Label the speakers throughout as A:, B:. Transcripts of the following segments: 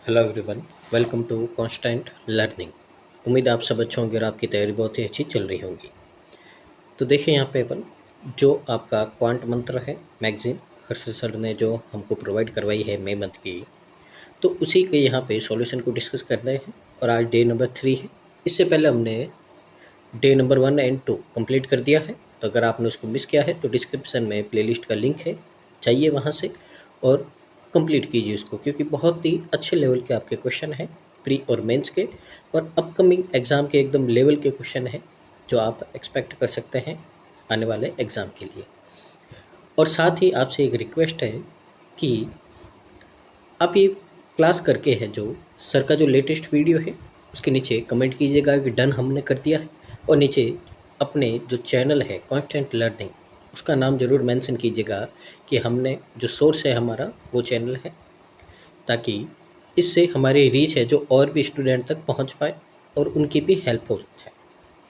A: Hello everyone. Welcome to Constant Learning. उम्मीद है आप सब अच्छे होंगे और आपकी तैयारी बहुत ही अच्छी चल रही होगी। तो देखिए यहाँ पे अपन जो आपका क्वांट मंत्र है मैगजीन हर्षद सर ने जो हमको प्रोवाइड करवाई है मई मंथ की, तो उसी के यहाँ पे सॉल्यूशन को डिस्कस कर रहे हैं और आज डे नंबर 3 है। इससे पहले हमने डे नंबर 1 एंड 2 कंप्लीट कर दिया है। तो अगर आपने उसको मिस किया है तो डिस्क्रिप्शन में प्लेलिस्ट का लिंक है, चाहिए वहाँ से और कंप्लीट कीजिए उसको, क्योंकि बहुत ही अच्छे लेवल के आपके क्वेश्चन हैं प्री और मेंस के, और अपकमिंग एग्ज़ाम के एकदम लेवल के क्वेश्चन हैं जो आप एक्सपेक्ट कर सकते हैं आने वाले एग्ज़ाम के लिए। और साथ ही आपसे एक रिक्वेस्ट है कि आप ये क्लास करके है जो सर का जो लेटेस्ट वीडियो है उसके नीचे कमेंट कीजिएगा कि डन हमने कर दिया है, और नीचे अपने जो चैनल है कांस्टेंट लर्निंग उसका नाम ज़रूर मेंशन कीजिएगा कि हमने जो सोर्स है हमारा वो चैनल है, ताकि इससे हमारी रीच है जो और भी स्टूडेंट तक पहुंच पाए और उनकी भी हेल्प हो जाए।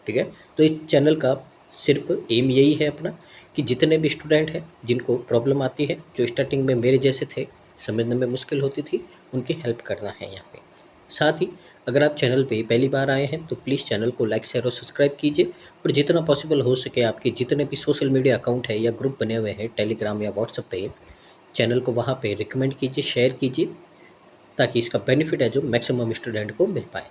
A: ठीक है, तो इस चैनल का सिर्फ एम यही है अपना कि जितने भी स्टूडेंट हैं जिनको प्रॉब्लम आती है, जो स्टार्टिंग में मेरे जैसे थे, समझने में मुश्किल होती थी, उनकी हेल्प करना है यहाँ पे। साथ ही अगर आप चैनल पे पहली बार आए हैं तो प्लीज़ चैनल को लाइक शेयर और सब्सक्राइब कीजिए, और जितना पॉसिबल हो सके आपके जितने भी सोशल मीडिया अकाउंट है या ग्रुप बने हुए हैं टेलीग्राम या व्हाट्सएप पे, चैनल को वहाँ पे रिकमेंड कीजिए, शेयर कीजिए, ताकि इसका बेनिफिट है जो मैक्सिमम स्टूडेंट को मिल पाए।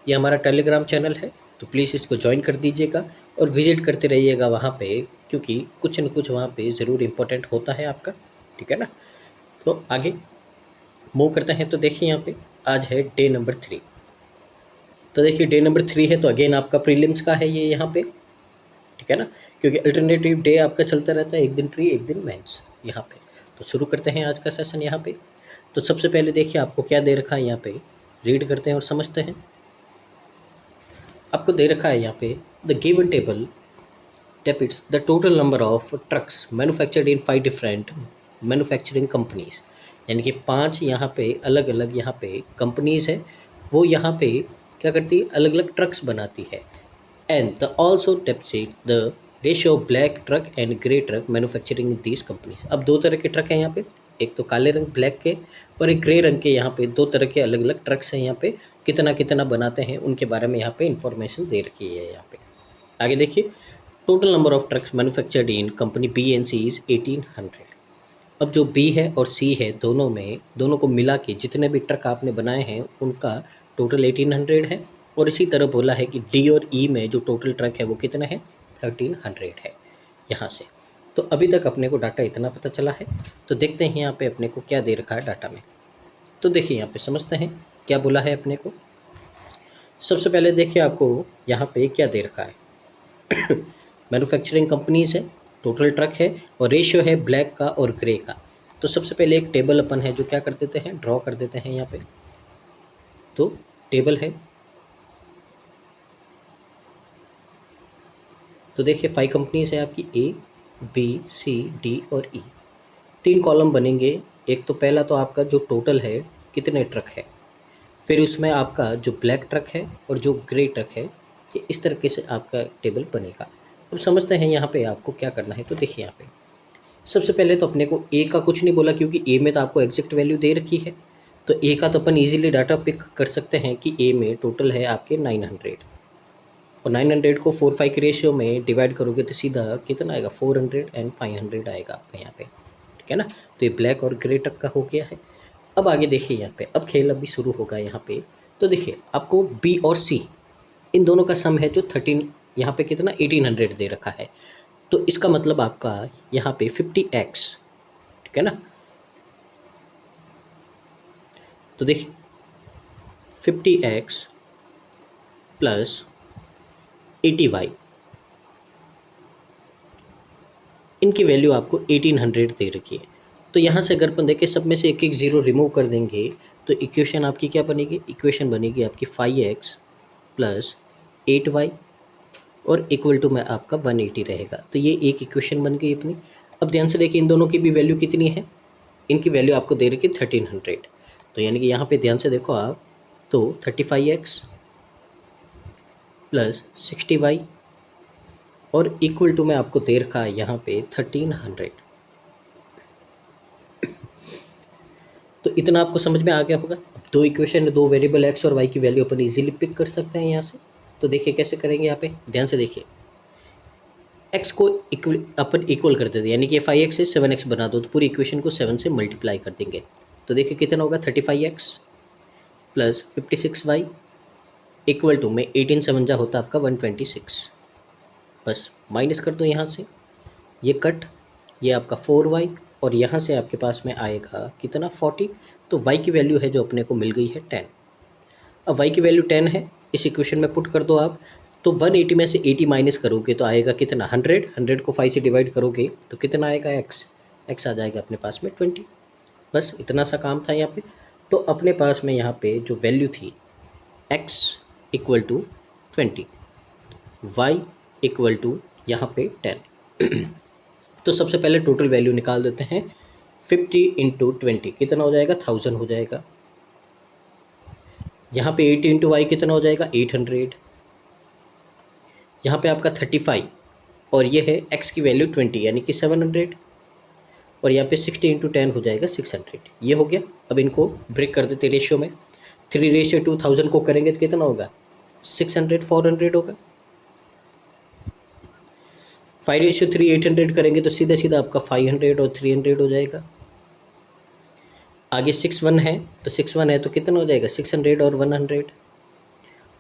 A: ये हमारा टेलीग्राम चैनल है, तो प्लीज़ इसको ज्वाइन कर दीजिएगा और विजिट करते रहिएगा वहाँ पे, क्योंकि कुछ न कुछ वहाँ पे ज़रूर इम्पोर्टेंट होता है आपका। ठीक है ना, तो आगे मूव करते हैं। तो देखिए यहाँ पे आज है डे नंबर 3। तो देखिए डे नंबर 3 है तो अगेन आपका प्रीलिम्स का है ये यहाँ पे। ठीक है ना, क्योंकि अल्टरनेटिव डे आपका चलता रहता है, एक दिन प्री एक दिन मेंस यहाँ पे। तो शुरू करते हैं आज का सेशन यहाँ पे। तो सबसे पहले देखिए आपको क्या दे रखा है यहाँ पे, रीड करते हैं और समझते हैं। आपको दे रखा है यहाँ पे the given table depicts the total number of trucks manufactured in 5 different manufacturing companies, यानी कि 5 यहाँ पे अलग अलग यहाँ पे कंपनीज है, वो यहाँ पे क्या करती है, अलग अलग ट्रक्स बनाती है। And the also depict the ratio of black truck and grey truck manufacturing in these companies. अब दो तरह के ट्रक हैं यहाँ पे, एक तो काले रंग ब्लैक के और एक ग्रे रंग के, यहाँ पे दो तरह के अलग अलग ट्रक्स हैं। यहाँ पे कितना कितना बनाते हैं उनके बारे में यहाँ पे इंफॉर्मेशन दे रखी है। यहाँ पे आगे देखिए, total number of trucks manufactured in company B and c is 1800। अब जो बी है और सी है दोनों को मिला के जितने भी ट्रक आपने बनाए हैं उनका टोटल 1800 है, और इसी तरह बोला है कि डी और ई में जो टोटल ट्रक है वो कितना है, 1300 है यहाँ से। तो अभी तक अपने को डाटा इतना पता चला है। तो देखते हैं यहाँ पे अपने को क्या दे रखा है डाटा में। तो देखिए यहाँ पे समझते हैं क्या बोला है अपने को। सबसे पहले देखिए आपको यहाँ पे क्या दे रखा है मैन्युफैक्चरिंग कंपनीज है, टोटल ट्रक है, और रेशियो है ब्लैक का और ग्रे का। तो सबसे पहले एक टेबल अपन है जो क्या कर देते हैं, ड्रॉ कर देते हैं यहाँ पे। तो टेबल है, तो देखिए 5 कंपनीज है आपकी, ए बी सी डी और ई। 3 कॉलम बनेंगे। एक तो पहला तो आपका जो टोटल है कितने ट्रक है, फिर उसमें आपका जो ब्लैक ट्रक है और जो ग्रे ट्रक है, ये इस तरीके से आपका टेबल बनेगा। अब समझते हैं यहाँ पे आपको क्या करना है। तो देखिए यहाँ पे सबसे पहले तो अपने को ए का कुछ नहीं बोला, क्योंकि ए में तो आपको एग्जैक्ट वैल्यू दे रखी है। तो ए का तो अपन इजीली डाटा पिक कर सकते हैं कि ए में टोटल है आपके 900, और 900 को 4-5 के रेशियो में डिवाइड करोगे तो सीधा कितना आएगा, 400 एंड 500 आएगा आपका यहाँ पे। ठीक है ना, तो ये ब्लैक और ग्रे ट्रक का हो गया है। अब आगे देखिए यहाँ पे, अब खेल अभी शुरू होगा यहाँ पे। तो देखिए आपको बी और सी इन दोनों का सम है जो 13, यहाँ पे कितना 1800 दे रखा है। तो इसका मतलब आपका यहाँ पे 50x। ठीक है ना, तो देखिए 50x प्लस 80y, इनकी वैल्यू आपको 1800 दे रखी है। तो यहाँ से अगर अपन देखें सब में से एक एक ज़ीरो रिमूव कर देंगे तो इक्वेशन आपकी क्या बनेगी, इक्वेशन बनेगी आपकी 5x प्लस 8y और इक्वल टू में आपका 180 रहेगा। तो ये एक इक्वेशन बन गई अपनी। अब ध्यान से देखिए इन दोनों की भी वैल्यू कितनी है, इनकी वैल्यू आपको दे रखी 1300। तो यानी कि यहाँ पे ध्यान से देखो आप, तो 35x प्लस 60y और इक्वल टू में आपको दे रखा है यहाँ पे 1300। तो इतना आपको समझ में आ गया होगा। दो इक्वेशन, दो वेरिएबल एक्स और वाई की वैल्यू अपन इजीली पिक कर सकते हैं यहाँ से। तो देखिए कैसे करेंगे, यहाँ पे ध्यान से देखिए, एक्स को अपन इक्वल कर देते हैं, यानी कि 5x से 7x बना दो, तो पूरी इक्वेशन को 7 से मल्टीप्लाई कर देंगे। तो देखिए कितना होगा, 35x plus 56y equal to में 18 7 जा होता आपका 126। बस माइनस कर दो यहाँ से, ये कट, ये आपका 4y और यहाँ से आपके पास में आएगा कितना 40। तो y की वैल्यू है जो अपने को मिल गई है 10। अब y की वैल्यू 10 है, इस इक्वेशन में पुट कर दो आप। तो 180 में से 80 माइनस करोगे तो आएगा कितना 100। 100 को 5 से डिवाइड करोगे तो कितना आएगा x आ जाएगा अपने पास में 20। बस इतना सा काम था यहाँ पे। तो अपने पास में यहाँ पे जो वैल्यू थी x equal to 20, y equal to यहाँ पे 10। तो सबसे पहले टोटल वैल्यू निकाल देते हैं, 50 इंटू 20 कितना हो जाएगा 1000 हो जाएगा। यहाँ पे 80 इंटू वाई कितना हो जाएगा 800। यहाँ पे आपका 35 और ये है x की वैल्यू 20 यानी कि 700। और यहाँ पे 60 इंटू 10 हो जाएगा 600। ये हो गया। अब इनको ब्रेक कर देते रेशियो में, 3:2 1000 को करेंगे तो कितना होगा 600 400 होगा। 5:3 800 करेंगे तो सीधा सीधा आपका 500 और 300 हो जाएगा। आगे 6 1 है तो 6 1 है तो कितना हो जाएगा 600 और 100।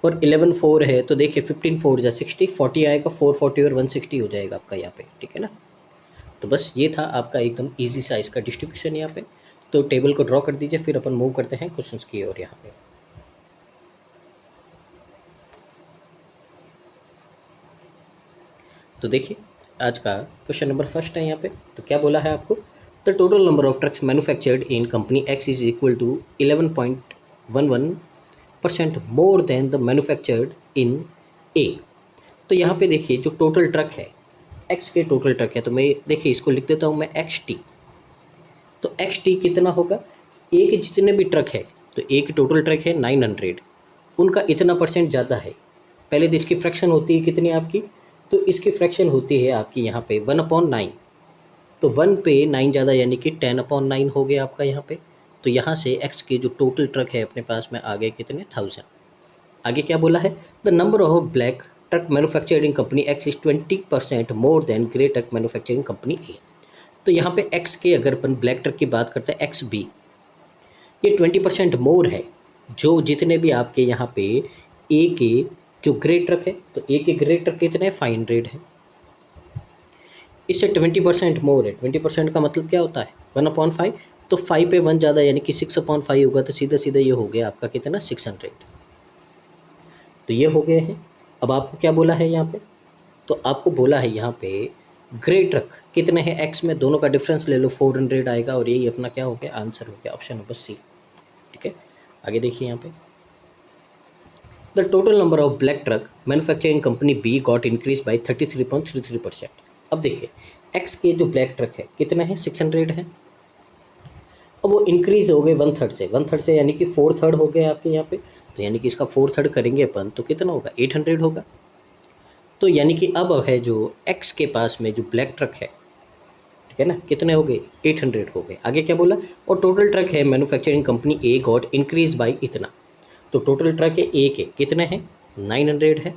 A: और 11 4 है तो देखिए 15 4 जा 60, 40 आएगा, 440 और 160 हो जाएगा आपका यहाँ पे, ठीक है ना। तो बस ये था आपका एकदम इजी सा इसका डिस्ट्रीब्यूशन यहाँ पे। तो टेबल को ड्रॉ कर दीजिए, फिर अपन मूव करते हैं क्वेश्चंस की ओर। यहाँ पे तो देखिए आज का क्वेश्चन नंबर फर्स्ट है यहाँ पे। तो क्या बोला है आपको, the total number of trucks manufactured in company X is equal to 11.11% more than the manufactured in A. तो यहाँ पे देखिए जो टोटल ट्रक है एक्स के टोटल ट्रक है, तो मैं देखिए इसको लिख देता हूँ मैं XT। तो XT कितना होगा, ए के जितने भी ट्रक है, तो ए की टोटल ट्रक है 900, उनका इतना परसेंट ज़्यादा है। पहले तो इसकी फ्रैक्शन होती है कितनी आपकी, तो इसकी फ्रैक्शन होती है आपकी यहाँ पे 1/9। तो 1 पे 9 ज़्यादा यानी कि 10/9 हो गया आपका यहाँ पे। तो यहाँ से एक्स के जो टोटल ट्रक है अपने पास में आ गए कितने 1000। आगे क्या बोला है, the number of black truck manufactured in company X is 20% more than grey truck manufacturing company A. तो यहाँ पे एक्स के अगर अपन ब्लैक ट्रक की बात करते हैं XB, ये 20% मोर है जो जितने भी आपके यहाँ पे ए के जो ग्रे ट्रक है, तो ए के ग्रे ट्रक कितने 500 है, इससे 20% मोर है। 20% का मतलब क्या होता है 1/5। तो 5 पे 1 ज़्यादा यानी कि 6/5 होगा, तो सीधा सीधा ये हो गया आपका कितना 600। तो ये हो गए हैं। अब आपको क्या बोला है यहाँ पे, तो आपको बोला है यहाँ पे ग्रे ट्रक कितने हैं एक्स में, दोनों का डिफरेंस ले लो 400 आएगा, और यही अपना क्या हो गया आंसर हो गया, ऑप्शन नंबर सी, ठीक है। आगे देखिए यहाँ पे, the total number of black truck manufacturing company b got increase by 33.33%। अब देखिए एक्स के जो ब्लैक ट्रक है कितने हैं 600 है, अब वो इंक्रीज हो गए 1/3 से यानी कि 4/3 हो गए आपके यहाँ पे। तो यानी कि इसका 4/3 करेंगे अपन तो कितना होगा 800 होगा। तो यानी कि अब है जो एक्स के पास में जो ब्लैक ट्रक है, ठीक है ना, कितने हो गए 800 हो गए। आगे क्या बोला, और टोटल ट्रक है manufacturing company A got increase by इतना। तो टोटल ट्रक है ए के कितने हैं 900 है।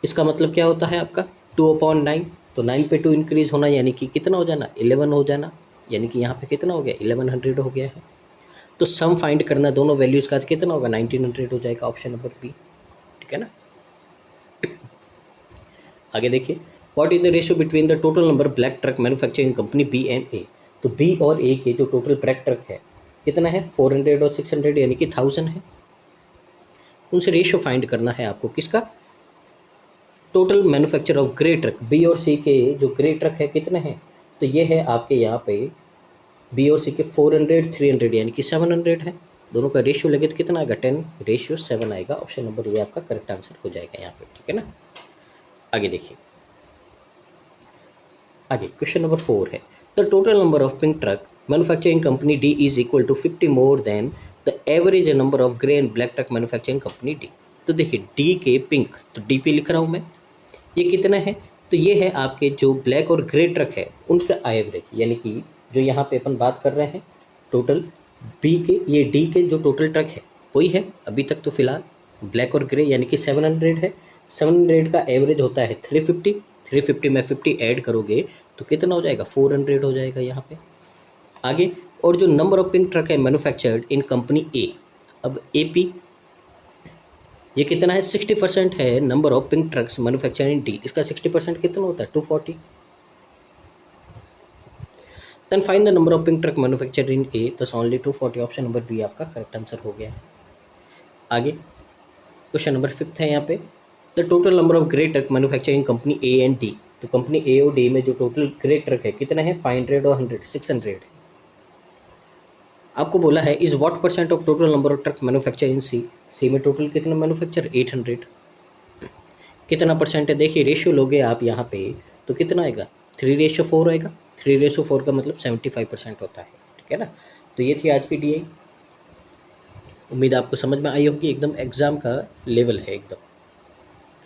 A: इसका मतलब क्या होता है आपका 2/9। तो 9 पे 2 इंक्रीज़ होना यानी कि कितना हो जाना 11 हो जाना, यानी कि यहाँ पे कितना हो गया 1100 हो गया है। तो सम फाइंड करना दोनों वैल्यूज़ का, तो कितना होगा 1900 हो जाएगा, ऑप्शन नंबर बी, ठीक है ना। आगे देखिए, what is the ratio between the total number black truck manufacturing company B and A. तो बी और ए के जो टोटल ब्लैक ट्रक है कितना है 400 और 600 यानी कि 1000 है। उनसे रेशियो फाइंड करना है आपको किसका, total manufacture of grey truck. B और सी के जो ग्रे ट्रक है कितने हैं, तो ये है आपके यहाँ पे बी और सी के 400 300 यानी कि 700 है। दोनों का रेशियो लगे तो कितना आएगा 10:7 आएगा, ऑप्शन नंबर ये आपका करेक्ट आंसर हो जाएगा यहाँ पे, ठीक है ना। आगे देखिए, आगे क्वेश्चन नंबर 4 है, the total number of pink truck manufacturing company d is equal to 50 more than the average number of grey and black truck manufacturing company d. तो देखिए डी के पिंक, तो डी पे लिख रहा हूँ मैं, ये कितना है, तो ये है आपके जो ब्लैक और ग्रे ट्रक है उनका एवरेज, यानी कि जो यहाँ पे अपन बात कर रहे हैं टोटल बी के, ये डी के जो टोटल ट्रक है वही है अभी तक तो फिलहाल, ब्लैक और ग्रे, यानी कि 700 है। 700 का एवरेज होता है 350, 350 में 50 ऐड करोगे तो कितना हो जाएगा, 400 हो जाएगा यहाँ पे। आगे, और जो नंबर ऑफ पिंक ट्रक है मैन्युफैक्चर्ड इन कंपनी ए, अब ए पी ये कितना है, 60% है number of pink trucks manufactured in D, इसका 60% कितना होता है, 240। Then find the number of pink truck manufactured in A, दस ओनली 240, ऑप्शन नंबर बी आपका करेक्ट आंसर हो गया है। आगे क्वेश्चन नंबर 5 है यहाँ पे, the total number of grey truck manufacturing company A and D, तो कंपनी ए और डी में जो टोटल ग्रे ट्रक है कितना है, 500 और 100, 600 है। आपको बोला है is what percent of total number of truck manufacture in C, C में टोटल कितना मैन्युफैक्चर, 800, कितना परसेंट है, देखिए रेशियो लोगे आप यहाँ पे तो कितना आएगा, 3:4 आएगा। 3:4 का मतलब 75% होता है, ठीक है ना। तो ये थी आज की DI, उम्मीद आपको समझ में आई होगी, एकदम एग्जाम का लेवल है एकदम।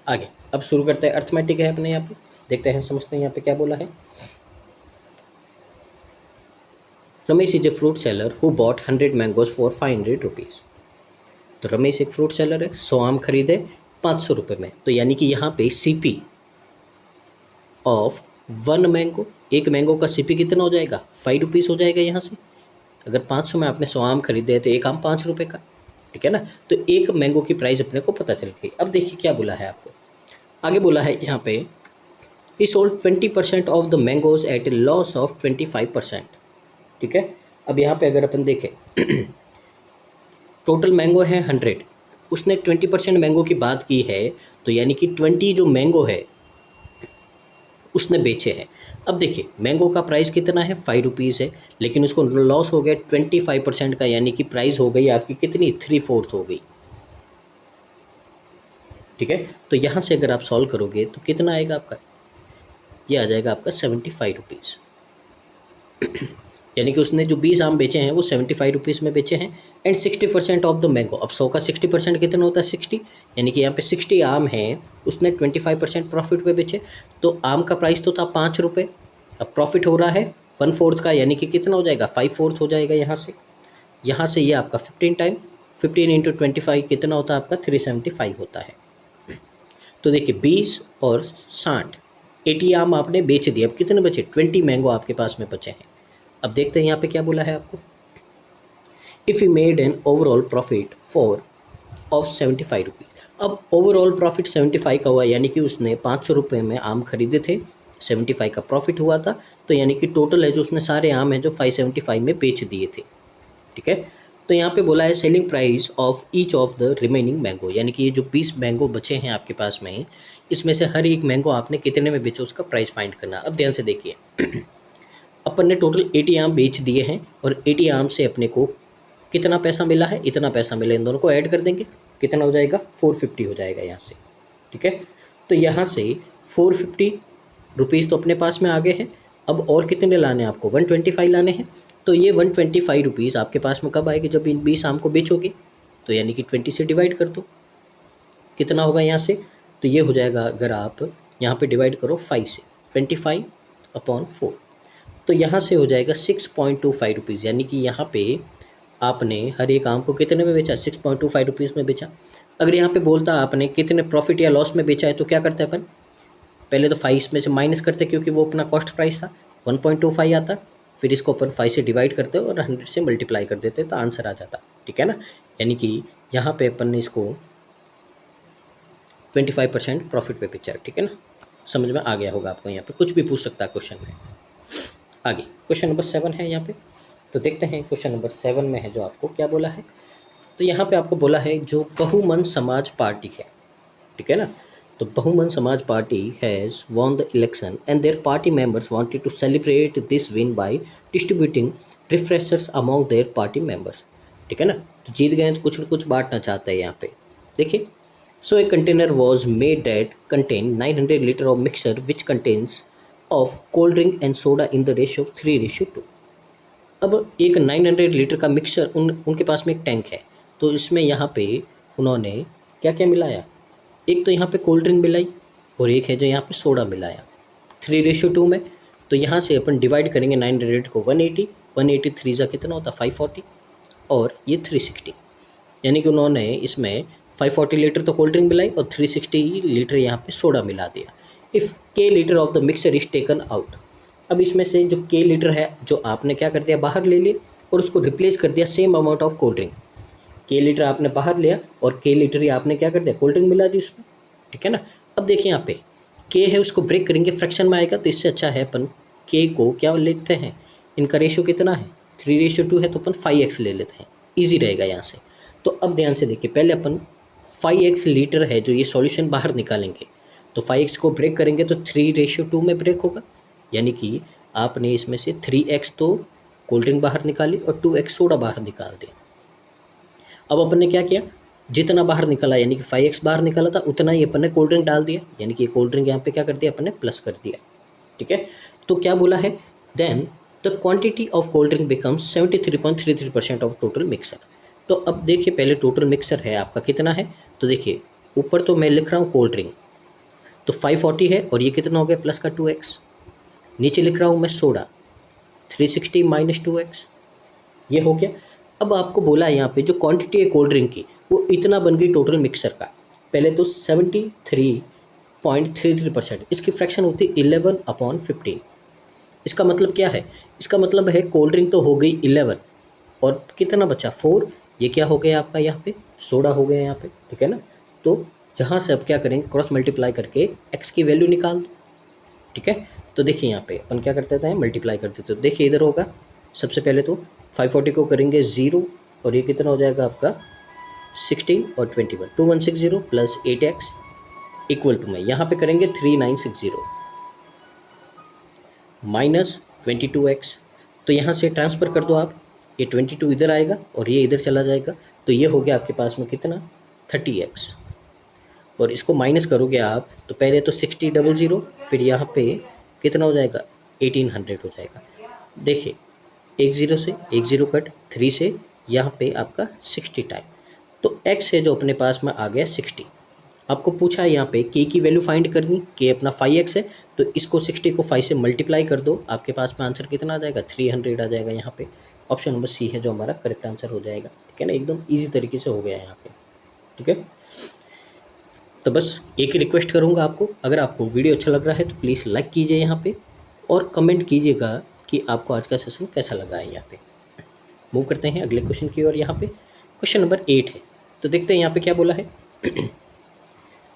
A: आगे अब शुरू करते हैं, अर्थमेटिक है अपने यहाँ पे, देखते हैं समझते हैं यहाँ पे क्या बोला है। Ramesh is a fruit seller who bought 100 mangoes for 500 rupees. तो रमेश एक फ्रूट सेलर है, 100 आम खरीदे 500 रुपये में, तो यानी कि यहाँ पे CP ऑफ 1 मैंगो, एक मैंगो का CP कितना हो जाएगा, 5 रुपीज़ हो जाएगा यहाँ से। अगर 500 में आपने 100 आम खरीदे तो एक आम 5 रुपये का, ठीक है ना। तो एक मैंगो की प्राइस अपने को पता चल गई। अब देखिए क्या बोला है आपको, आगे बोला है यहाँ पे, ही sold 20% of the mangoes eight A loss of 25%, ठीक है। अब यहाँ पे अगर अपन देखें टोटल मैंगो है 100, उसने 20% मैंगो की बात की है, तो यानी कि 20 जो मैंगो है उसने बेचे हैं। अब देखिए मैंगो का प्राइस कितना है, 5 रुपीज़ है, लेकिन उसको लॉस हो गया 25% का, यानी कि प्राइस हो गई आपकी कितनी, 3/4 हो गई, ठीक है। तो यहाँ से अगर आप सॉल्व करोगे तो कितना आएगा आपका, ये आ जाएगा आपका 75 रुपीज़, यानी कि उसने जो 20 आम बेचे हैं वो 75 रुपीज़ में बेचे हैं। एंड 60% ऑफ द मैंगो, अब 100 का 60% कितना होता है, 60, यानी कि यहाँ पे 60 आम हैं, उसने 25% प्रॉफिट पे बेचे, तो आम का प्राइस तो था 5 रुपये, अब प्रॉफिट हो रहा है 1/4 का, यानी कि कितना हो जाएगा, 5/4 हो जाएगा यहाँ से ये आपका 15 टाइम 15 इंटू 25 कितना होता है आपका, 375 होता है। तो देखिए 20 और 60, 80 आम आपने बेच दिए, अब कितने बचे, 20 मैंगो आपके पास में बचे हैं। अब देखते हैं यहाँ पे क्या बोला है आपको, if you made an overall profit for of 75 rupees. अब ओवरऑल प्रॉफिट 75 का हुआ, यानी कि उसने 500 रुपये में आम खरीदे थे, 75 का प्रॉफिट हुआ था, तो यानी कि टोटल है जो उसने सारे आम हैं जो 575 में बेच दिए थे, ठीक है। तो यहाँ पे बोला है selling price of each of the remaining mango, यानी कि ये जो 20 मैंगो बचे हैं आपके पास में, इसमें से हर एक मैंगो आपने कितने में बेचा उसका प्राइस फाइंड करना। अब ध्यान से देखिए अपन ने टोटल 80 आम बेच दिए हैं, और 80 आम से अपने को कितना पैसा मिला है, इतना पैसा मिला, इन दोनों को ऐड कर देंगे, कितना हो जाएगा, 450 हो जाएगा यहाँ से, ठीक है। तो यहाँ से 450 रुपीज़ तो अपने पास में आ गए हैं। अब और कितने लाने हैं आपको, 125 लाने हैं। तो ये 125 रुपीज़ आपके पास में कब आएगी, जब इन 20 आम को बेचोगे, तो यानी कि 20 से डिवाइड कर दो, कितना होगा यहाँ से, तो ये हो जाएगा, अगर आप यहाँ पे डिवाइड करो 5 से, 25/4, तो यहाँ से हो जाएगा 6.25 रुपीज़, यानी कि यहाँ पे आपने हर एक आम को कितने में बेचा, 6.25 रुपीज़ में बेचा। अगर यहाँ पे बोलता आपने कितने प्रॉफिट या लॉस में बेचा है, तो क्या करते हैं अपन, पहले तो 5 में से माइनस करते, क्योंकि वो अपना कॉस्ट प्राइस था, 1.25 आता, फिर इसको अपन 5 से डिवाइड करते और 100 से मल्टीप्लाई कर देते तो आंसर आ जाता, ठीक है ना। यानी कि यहाँ पे अपन ने इसको 25% प्रॉफिट पे बेचा, ठीक है ना। समझ में आ गया होगा आपको, यहाँ पे कुछ भी पूछ सकता है क्वेश्चन में। आगे क्वेश्चन नंबर 7 है यहाँ पे, तो देखते हैं क्वेश्चन नंबर 7 में है जो आपको क्या बोला है। तो यहाँ पे आपको बोला है जो बहुमन समाज पार्टी है, ठीक है ना। तो Bahujan Samaj Party has won the election and their party members wanted to celebrate this win by distributing refreshers among their party members, ठीक है ना। तो जीत गए तो कुछ न कुछ बांटना चाहते हैं यहाँ पे, देखिए। So a container was made that contain 900 litre of mixture which contains of cold drink and soda in the ratio 3:2। अब एक 900 लीटर का मिक्सचर उनके पास में एक टैंक है, तो इसमें यहाँ पे उन्होंने क्या क्या मिलाया, एक तो यहाँ पे कोल्ड ड्रिंक मिलाई और एक है जो यहाँ पे सोडा मिलाया 3:2 में। तो यहाँ से अपन डिवाइड करेंगे 900 को 180, 180 3 कितना होता है 540, और ये 360, यानी कि उन्होंने इसमें 540 लीटर तो कोल्ड ड्रिंक मिलाई और 360 लीटर यहाँ पे सोडा मिला दिया। इफ़ के litre of the mixer is taken out, अब इसमें से जो के लीटर है जो आपने क्या कर दिया, बाहर ले लिए और उसको रिप्लेस कर दिया same amount of cold drink. के लीटर आपने बाहर लिया और के लीटर ही आपने क्या कर दिया, कोल्ड ड्रिंक मिला दी उसमें, ठीक है ना। अब देखिए यहाँ पे के है उसको ब्रेक करेंगे, फ्रैक्शन में आएगा, तो इससे अच्छा है अपन के को क्या लेते हैं, इनका रेशियो कितना है 3:2 है, तो अपन 5x ले लेते हैं, ईजी रहेगा यहाँ से। तो अब ध्यान से देखिए, पहले अपन 5x लीटर है जो ये सॉल्यूशन बाहर निकालेंगे, तो 5x को ब्रेक करेंगे तो 3:2 में ब्रेक होगा, यानी कि आपने इसमें से 3x तो कोल्ड ड्रिंक बाहर निकाली और 2x सोडा बाहर निकाल दिया। अब अपन ने क्या किया, जितना बाहर निकला यानी कि 5x बाहर निकला था उतना ही अपन ने कोल्ड ड्रिंक डाल दिया, यानी कि कोल्ड ड्रिंक यहाँ पे क्या कर दिया अपन ने, प्लस कर दिया, ठीक है। तो क्या बोला है, then the quantity of cold drink becomes 73.33% of total mixer. तो अब देखिए पहले टोटल मिक्सर है आपका कितना है, तो देखिए ऊपर तो मैं लिख रहा हूँ कोल्ड ड्रिंक, तो 540 है और ये कितना हो गया प्लस का 2x, नीचे लिख रहा हूँ मैं सोडा 360 माइनस 2x, ये हो गया। अब आपको बोला है यहाँ पे जो क्वांटिटी है कोल्ड ड्रिंक की वो इतना बन गई टोटल मिक्सर का, पहले तो 73.33%, इसकी फ्रैक्शन होती है 11/15। इसका मतलब क्या है, इसका मतलब है कोल्ड ड्रिंक तो हो गई 11 और कितना बचा 4, ये क्या हो गया आपका यहाँ पे सोडा हो गया यहाँ पे, ठीक है ना। तो जहाँ से अब क्या करेंगे, क्रॉस मल्टीप्लाई करके x की वैल्यू निकाल दो, ठीक है। तो देखिए यहाँ पे अपन क्या करते थे, मल्टीप्लाई करते थे, तो देखिए इधर होगा सबसे पहले तो 540 को करेंगे 0 और ये कितना हो जाएगा आपका 16 और 21, 2160 प्लस 8x इक्वल टू में यहाँ पे करेंगे 3960 माइनस 22x, तो यहाँ से ट्रांसफ़र कर दो आप, ये 22 इधर आएगा और ये इधर चला जाएगा, तो ये हो गया आपके पास में कितना 30x, और इसको माइनस करोगे आप तो पहले तो 6000 फिर यहाँ पे कितना हो जाएगा 1800 हो जाएगा। देखिए 10 से 10 कट 3 से यहाँ पे आपका 60 टाइम, तो x है जो अपने पास में आ गया 60। आपको पूछा है यहाँ पे k की वैल्यू फाइंड करनी, k अपना 5x है, तो इसको 60 को 5 से मल्टीप्लाई कर दो, आपके पास में आंसर कितना आ जाएगा 300 आ जाएगा। यहाँ पे ऑप्शन नंबर सी है जो हमारा करेक्ट आंसर हो जाएगा, ठीक है ना, एकदम ईजी तरीके से हो गया यहाँ पे, ठीक है। तो बस एक ही रिक्वेस्ट करूँगा आपको, अगर आपको वीडियो अच्छा लग रहा है तो प्लीज़ लाइक कीजिए यहाँ पे और कमेंट कीजिएगा कि आपको आज का सेशन कैसा लगा है। यहाँ पे मूव करते हैं अगले क्वेश्चन की ओर। यहाँ पे क्वेश्चन नंबर 8 है, तो देखते हैं यहाँ पे क्या बोला है।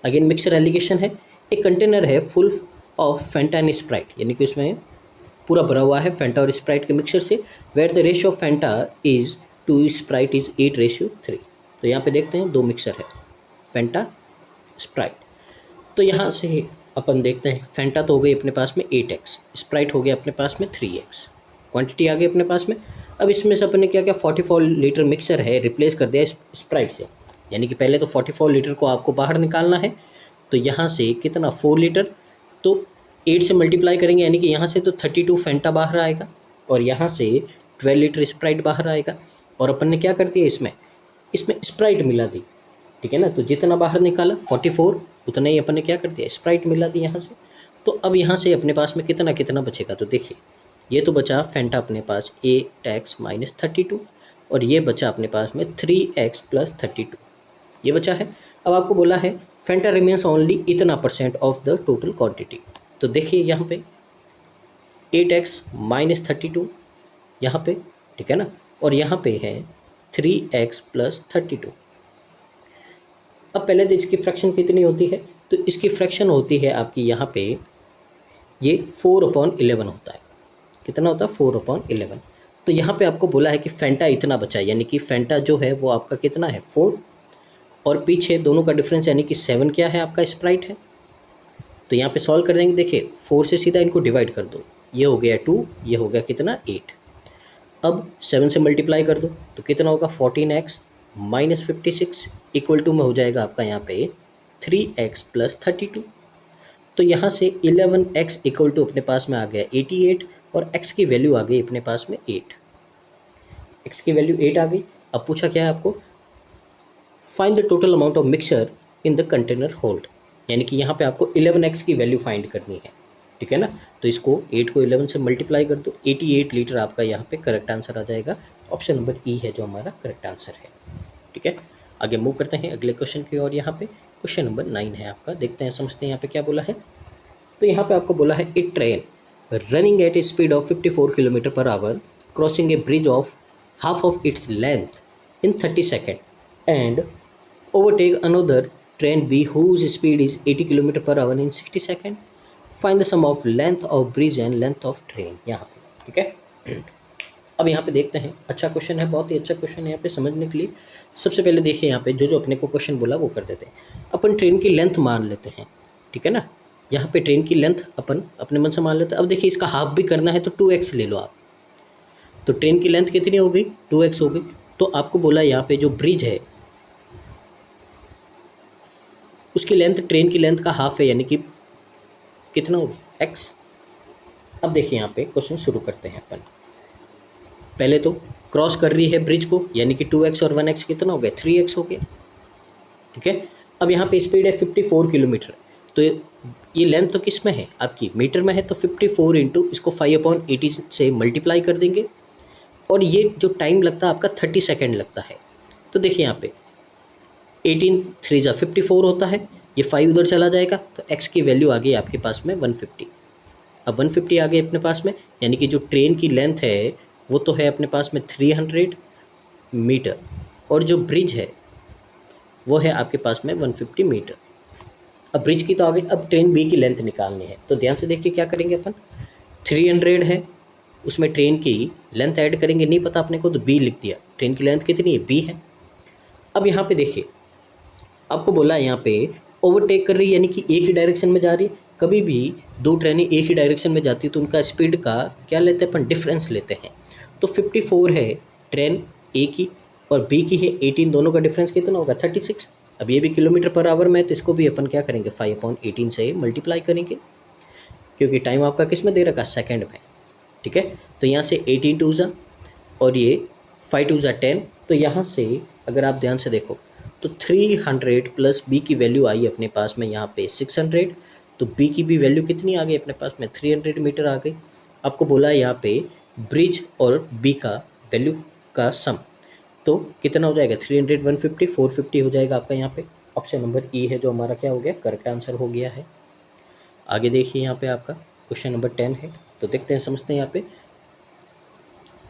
A: अगेन मिक्सर एलिगेशन है, एक कंटेनर है full of Fanta and Sprite, यानी कि उसमें पूरा भरा हुआ है फैंटा और स्प्राइट के मिक्सर से, where the ratio of Fanta is to Sprite is 8:3। तो यहाँ पे देखते हैं दो मिक्सर है फैंटा स्प्राइट, तो यहाँ से अपन देखते हैं फैंटा तो हो गई अपने पास में 8x, स्प्राइट हो गया अपने पास में 3x, क्वांटिटी आ गई अपने पास में। अब इसमें से अपन ने क्या क्या 44 लीटर मिक्सर है रिप्लेस कर दिया स्प्राइट से, यानी कि पहले तो 44 लीटर को आपको बाहर निकालना है, तो यहाँ से कितना 4 लीटर तो 8 से मल्टीप्लाई करेंगे, यानी कि यहाँ से तो 32 फैंटा बाहर आएगा और यहाँ से 12 लीटर स्प्राइट बाहर आएगा। और अपन ने क्या कर दिया इसमें स्प्राइट मिला दी, ठीक है ना, तो जितना बाहर निकाला 44 उतना ही अपन ने क्या कर दिया स्प्राइट मिला दी यहाँ से। तो अब यहाँ से अपने पास में कितना कितना बचेगा, तो देखिए ये तो बचा फैंटा अपने पास 8x माइनस 32 और ये बचा अपने पास में 3x प्लस 32, ये बचा है। अब आपको बोला है फैंटा रिमेन्स ओनली इतना % ऑफ द टोटल क्वांटिटी, तो देखिए यहाँ पे 8x माइनस 32 यहाँ पे, ठीक है ना, और यहाँ पे है 3x प्लस 32। अब पहले तो इसकी फ्रैक्शन कितनी होती है, तो इसकी फ्रैक्शन होती है आपकी यहाँ पे ये 4/11 होता है, कितना होता है 4/11। तो यहाँ पे आपको बोला है कि फैंटा इतना बचा है, यानी कि फैंटा जो है वो आपका कितना है 4 और पीछे दोनों का डिफरेंस यानी कि 7 क्या है आपका स्प्राइट है। तो यहाँ पे सॉल्व कर देंगे, देखिए 4 से सीधा इनको डिवाइड कर दो, ये हो गया 2, ये हो गया कितना 8। अब 7 से मल्टीप्लाई कर दो तो कितना होगा 14x माइनस 56 इक्वल टू में हो जाएगा आपका यहाँ पे 3x प्लस 32। तो यहाँ से 11x इक्वल टू अपने पास में आ गया 88 और x की वैल्यू आ गई अपने पास में 8, x की वैल्यू 8 आ गई। अब पूछा क्या है आपको, find the total amount of mixer in the container hold, यानी कि यहाँ पे आपको 11x की वैल्यू फाइंड करनी है, ठीक है ना। तो इसको 8 को 11 से मल्टीप्लाई कर दो, 88 लीटर आपका यहाँ पे करेक्ट आंसर आ जाएगा, ऑप्शन नंबर ई है जो हमारा करेक्ट आंसर है। ठीक है, आगे मूव करते हैं अगले क्वेश्चन की ओर। यहाँ पे क्वेश्चन नंबर 9 है आपका, देखते हैं समझते हैं यहाँ पे क्या बोला है। तो यहाँ पे आपको बोला है a train running at a speed of 54 kilometre per hour crossing a bridge of half of its length in 30 second and overtake another train B whose speed is 80 km per hour in 60 second, find the sum of length of bridge and length of train. यहाँ पे ठीक है। अब यहाँ पे देखते हैं, अच्छा क्वेश्चन है, बहुत ही अच्छा क्वेश्चन है यहाँ पे समझने के लिए। सबसे पहले देखिए यहाँ पे जो अपने को क्वेश्चन बोला वो कर देते हैं। अपन ट्रेन की लेंथ मान लेते हैं, ठीक है ना। यहाँ पे ट्रेन की लेंथ अपन अपने मन से मान लेते हैं। अब देखिए इसका हाफ भी करना है तो 2x ले लो आप। तो ट्रेन की लेंथ कितनी हो गई, 2x हो गई। तो आपको बोला यहाँ पे जो ब्रिज है उसकी लेंथ ट्रेन की लेंथ का हाफ है, यानी कि कितना होगी, x। अब देखिए यहाँ पे क्वेश्चन शुरू करते हैं अपन। पहले तो क्रॉस कर रही है ब्रिज को, यानी कि 2x और 1x कितना हो गया, 3x हो गया। ठीक है, अब यहाँ पे स्पीड है 54 किलोमीटर। तो ये लेंथ तो किस में है, आपकी मीटर में है। तो 54 इंटू इसको 5/80 से मल्टीप्लाई कर देंगे और ये जो टाइम लगता है आपका 30 सेकेंड लगता है। तो देखिए यहाँ पे 18 3 जा 54 होता है, ये 5 उधर चला जाएगा तो x की वैल्यू आ गई आपके पास में 150। अब 150 आ गई अपने पास में, यानी कि जो ट्रेन की लेंथ है वो तो है अपने पास में 300 मीटर और जो ब्रिज है वो है आपके पास में 150 मीटर। अब ब्रिज की तो आ गई, अब ट्रेन बी की लेंथ निकालनी है। तो ध्यान से देखिए क्या करेंगे अपन, 300 है उसमें ट्रेन की लेंथ ऐड करेंगे, नहीं पता अपने को तो b लिख दिया। ट्रेन की लेंथ कितनी है, b है। अब यहाँ पे देखिए आपको बोला है यहाँ पे ओवरटेक कर रही है, यानी कि एक ही डायरेक्शन में जा रही है। कभी भी दो ट्रेनें एक ही डायरेक्शन में जाती है तो उनका स्पीड का क्या लेते हैं अपन, डिफरेंस लेते हैं। तो 54 है ट्रेन ए की और बी की है 18, दोनों का डिफरेंस कितना होगा, 36। अब ये भी किलोमीटर पर आवर में है तो इसको भी अपन क्या करेंगे, 5/18 से मल्टीप्लाई करेंगे, क्योंकि टाइम आपका किस में दे रखा, सेकेंड में। ठीक है, तो यहाँ से 18 2 जा और ये 5 2 जा 10। तो यहाँ से अगर आप ध्यान से देखो तो 300 प्लस बी की वैल्यू आई अपने पास में यहाँ पे 600। तो बी की भी वैल्यू कितनी आ गई अपने पास में, 300 मीटर आ गई। आपको बोला है यहाँ पे ब्रिज और बी का वैल्यू का सम, तो कितना हो जाएगा, 300 150 450 हो जाएगा आपका यहाँ पे। ऑप्शन नंबर ई है जो हमारा क्या हो गया, करेक्ट आंसर हो गया है। आगे देखिए यहाँ पे आपका क्वेश्चन नंबर 10 है, तो देखते हैं समझते हैं यहाँ पे।